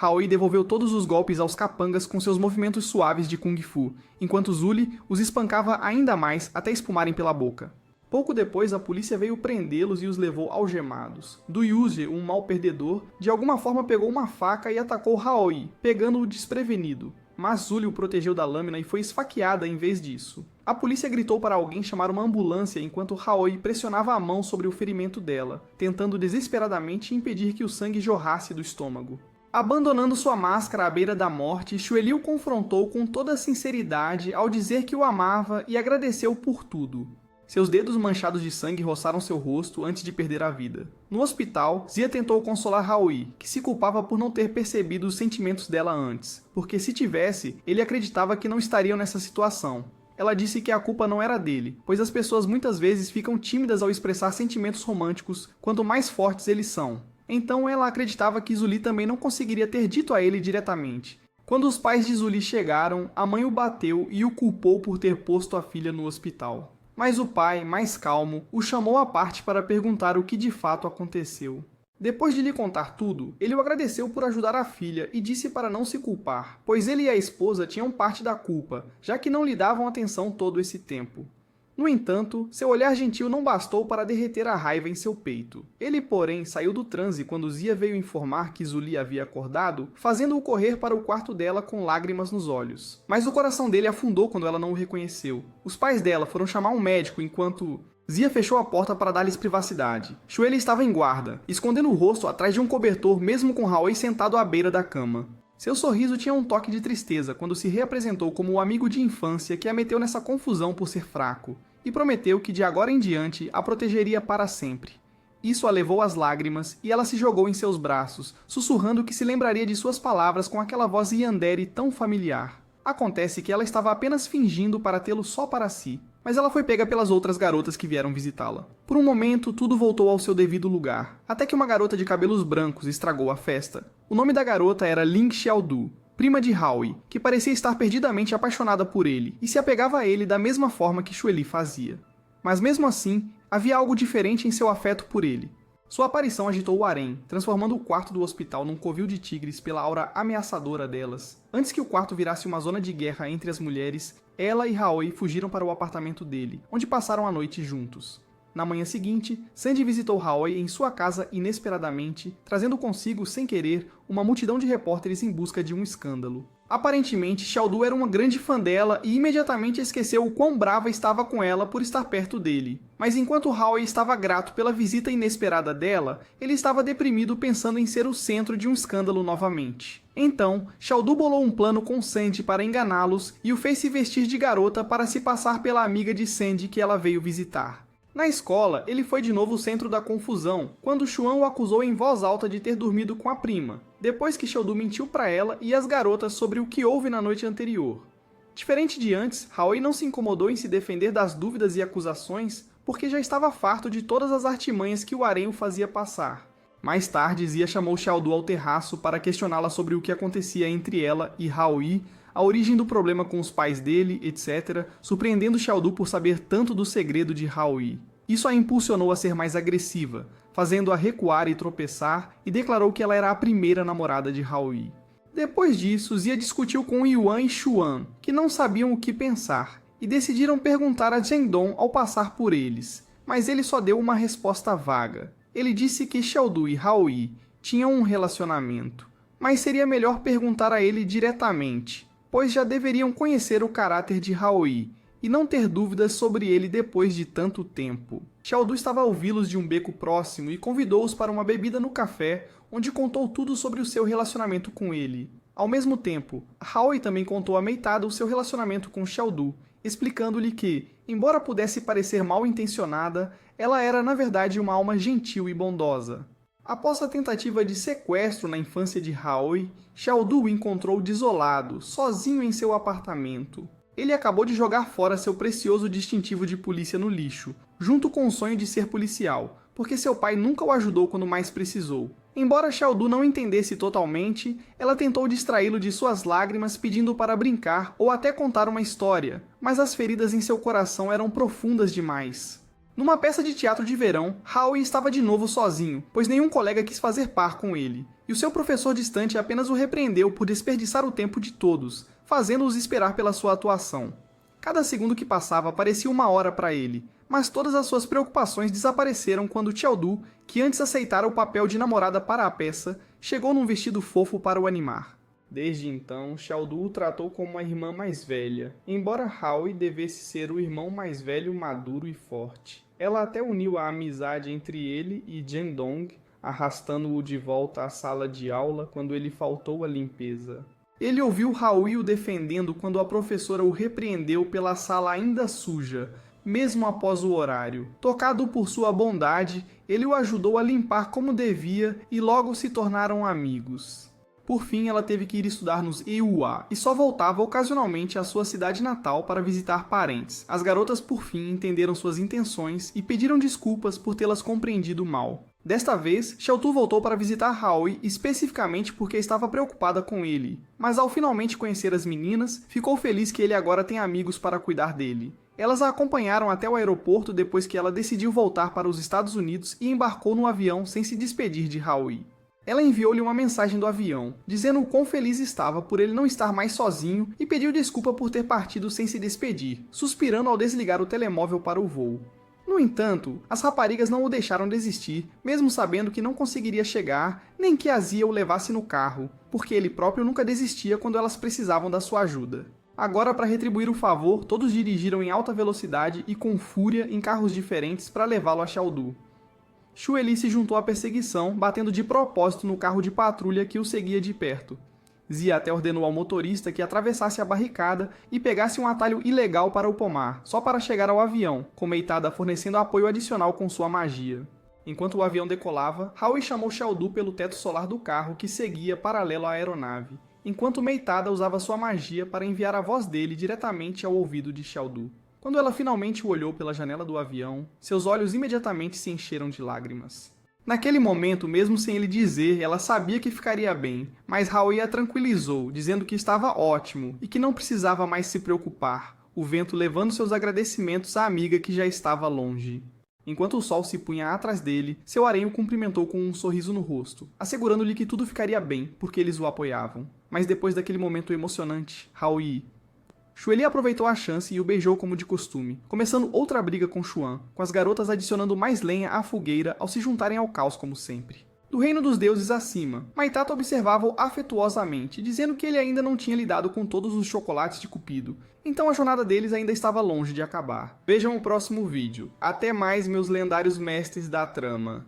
Haoi devolveu todos os golpes aos capangas com seus movimentos suaves de Kung Fu, enquanto Zuli os espancava ainda mais até espumarem pela boca. Pouco depois, a polícia veio prendê-los e os levou algemados. Du Yuji, um mau perdedor, de alguma forma pegou uma faca e atacou Haoi, pegando-o desprevenido. Mas Zuli o protegeu da lâmina e foi esfaqueada em vez disso. A polícia gritou para alguém chamar uma ambulância enquanto Haoi pressionava a mão sobre o ferimento dela, tentando desesperadamente impedir que o sangue jorrasse do estômago. Abandonando sua máscara à beira da morte, Xueli o confrontou com toda a sinceridade ao dizer que o amava e agradeceu por tudo. Seus dedos manchados de sangue roçaram seu rosto antes de perder a vida. No hospital, Zia tentou consolar Haoi, que se culpava por não ter percebido os sentimentos dela antes, porque se tivesse, ele acreditava que não estariam nessa situação. Ela disse que a culpa não era dele, pois as pessoas muitas vezes ficam tímidas ao expressar sentimentos românticos quanto mais fortes eles são. Então ela acreditava que Zuli também não conseguiria ter dito a ele diretamente. Quando os pais de Zuli chegaram, a mãe o bateu e o culpou por ter posto a filha no hospital. Mas o pai, mais calmo, o chamou à parte para perguntar o que de fato aconteceu. Depois de lhe contar tudo, ele o agradeceu por ajudar a filha e disse para não se culpar, pois ele e a esposa tinham parte da culpa, já que não lhe davam atenção todo esse tempo. No entanto, seu olhar gentil não bastou para derreter a raiva em seu peito. Ele, porém, saiu do transe quando Zia veio informar que Zuli havia acordado, fazendo-o correr para o quarto dela com lágrimas nos olhos. Mas o coração dele afundou quando ela não o reconheceu. Os pais dela foram chamar um médico enquanto Zia fechou a porta para dar-lhes privacidade. Shueli estava em guarda, escondendo o rosto atrás de um cobertor mesmo com Haoi sentado à beira da cama. Seu sorriso tinha um toque de tristeza quando se reapresentou como o amigo de infância que a meteu nessa confusão por ser fraco, e prometeu que de agora em diante a protegeria para sempre. Isso a levou às lágrimas e ela se jogou em seus braços, sussurrando que se lembraria de suas palavras com aquela voz yandere tão familiar. Acontece que ela estava apenas fingindo para tê-lo só para si, mas ela foi pega pelas outras garotas que vieram visitá-la. Por um momento, tudo voltou ao seu devido lugar, até que uma garota de cabelos brancos estragou a festa. O nome da garota era Ling Xiaodu, prima de Haoi, que parecia estar perdidamente apaixonada por ele, e se apegava a ele da mesma forma que Shueli fazia. Mas mesmo assim, havia algo diferente em seu afeto por ele. Sua aparição agitou o harém, transformando o quarto do hospital num covil de tigres pela aura ameaçadora delas. Antes que o quarto virasse uma zona de guerra entre as mulheres, ela e Haoi fugiram para o apartamento dele, onde passaram a noite juntos. Na manhã seguinte, Sandy visitou Haoi em sua casa inesperadamente, trazendo consigo, sem querer, uma multidão de repórteres em busca de um escândalo. Aparentemente, Xiaodu era uma grande fã dela e imediatamente esqueceu o quão brava estava com ela por estar perto dele. Mas enquanto Haoi estava grato pela visita inesperada dela, ele estava deprimido pensando em ser o centro de um escândalo novamente. Então, Xiaodu bolou um plano com Sandy para enganá-los e o fez se vestir de garota para se passar pela amiga de Sandy que ela veio visitar. Na escola, ele foi de novo o centro da confusão, quando Xuan o acusou em voz alta de ter dormido com a prima, depois que Xiaodu mentiu para ela e as garotas sobre o que houve na noite anterior. Diferente de antes, Haoi não se incomodou em se defender das dúvidas e acusações, porque já estava farto de todas as artimanhas que o harém o fazia passar. Mais tarde, Zia chamou Xiaodu ao terraço para questioná-la sobre o que acontecia entre ela e Haoi, a origem do problema com os pais dele, etc., surpreendendo Xiaodu por saber tanto do segredo de Haoi. Isso a impulsionou a ser mais agressiva, fazendo-a recuar e tropeçar, e declarou que ela era a primeira namorada de Haoi. Depois disso, Zia discutiu com Yuan e Xuan, que não sabiam o que pensar, e decidiram perguntar a Zhendong ao passar por eles, mas ele só deu uma resposta vaga. Ele disse que Xiaodu e Haoi tinham um relacionamento, mas seria melhor perguntar a ele diretamente, pois já deveriam conhecer o caráter de Haoi e não ter dúvidas sobre ele depois de tanto tempo. Xiaodu estava a ouvi-los de um beco próximo e convidou-os para uma bebida no café, onde contou tudo sobre o seu relacionamento com ele. Ao mesmo tempo, Haoi também contou a Meitada o seu relacionamento com Xiaodu, explicando-lhe que, embora pudesse parecer mal intencionada, ela era na verdade uma alma gentil e bondosa. Após a tentativa de sequestro na infância de Haoi, Xiaodu o encontrou desolado, sozinho em seu apartamento. Ele acabou de jogar fora seu precioso distintivo de polícia no lixo, junto com o sonho de ser policial, porque seu pai nunca o ajudou quando mais precisou. Embora Xiaodu não entendesse totalmente, ela tentou distraí-lo de suas lágrimas pedindo para brincar ou até contar uma história, mas as feridas em seu coração eram profundas demais. Numa peça de teatro de verão, Haoi estava de novo sozinho, pois nenhum colega quis fazer par com ele, e o seu professor distante apenas o repreendeu por desperdiçar o tempo de todos, fazendo-os esperar pela sua atuação. Cada segundo que passava parecia uma hora para ele, mas todas as suas preocupações desapareceram quando Xiaodu, que antes aceitara o papel de namorada para a peça, chegou num vestido fofo para o animar. Desde então, Xiaodu o tratou como uma irmã mais velha, embora Haoi devesse ser o irmão mais velho, maduro e forte. Ela até uniu a amizade entre ele e Zhendong, arrastando-o de volta à sala de aula quando ele faltou à limpeza. Ele ouviu Haoi o defendendo quando a professora o repreendeu pela sala ainda suja, mesmo após o horário. Tocado por sua bondade, ele o ajudou a limpar como devia e logo se tornaram amigos. Por fim, ela teve que ir estudar nos EUA e só voltava ocasionalmente à sua cidade natal para visitar parentes. As garotas, por fim, entenderam suas intenções e pediram desculpas por tê-las compreendido mal. Desta vez, Xiaodu voltou para visitar Haoi especificamente porque estava preocupada com ele, mas ao finalmente conhecer as meninas, ficou feliz que ele agora tem amigos para cuidar dele. Elas a acompanharam até o aeroporto depois que ela decidiu voltar para os Estados Unidos e embarcou no avião sem se despedir de Howie. Ela enviou-lhe uma mensagem do avião, dizendo o quão feliz estava por ele não estar mais sozinho e pediu desculpa por ter partido sem se despedir, suspirando ao desligar o telemóvel para o voo. No entanto, as raparigas não o deixaram desistir, mesmo sabendo que não conseguiria chegar, nem que a Zia o levasse no carro, porque ele próprio nunca desistia quando elas precisavam da sua ajuda. Agora, para retribuir o favor, todos dirigiram em alta velocidade e com fúria em carros diferentes para levá-lo a Xiaodu. Xueli se juntou à perseguição, batendo de propósito no carro de patrulha que o seguia de perto. Zia até ordenou ao motorista que atravessasse a barricada e pegasse um atalho ilegal para o pomar, só para chegar ao avião, com Meitada fornecendo apoio adicional com sua magia. Enquanto o avião decolava, Howie chamou Xiaodu pelo teto solar do carro que seguia paralelo à aeronave, enquanto Meitada usava sua magia para enviar a voz dele diretamente ao ouvido de Xiaodu. Quando ela finalmente o olhou pela janela do avião, seus olhos imediatamente se encheram de lágrimas. Naquele momento, mesmo sem ele dizer, ela sabia que ficaria bem, mas Howie a tranquilizou, dizendo que estava ótimo e que não precisava mais se preocupar, o vento levando seus agradecimentos à amiga que já estava longe. Enquanto o sol se punha atrás dele, seu harém o cumprimentou com um sorriso no rosto, assegurando-lhe que tudo ficaria bem, porque eles o apoiavam. Mas depois daquele momento emocionante, Howie... Xueli aproveitou a chance e o beijou como de costume, começando outra briga com Xuan, com as garotas adicionando mais lenha à fogueira ao se juntarem ao caos como sempre. Do reino dos deuses acima, Maitata observava-o afetuosamente, dizendo que ele ainda não tinha lidado com todos os chocolates de Cupido, então a jornada deles ainda estava longe de acabar. Vejam o próximo vídeo. Até mais, meus lendários mestres da trama.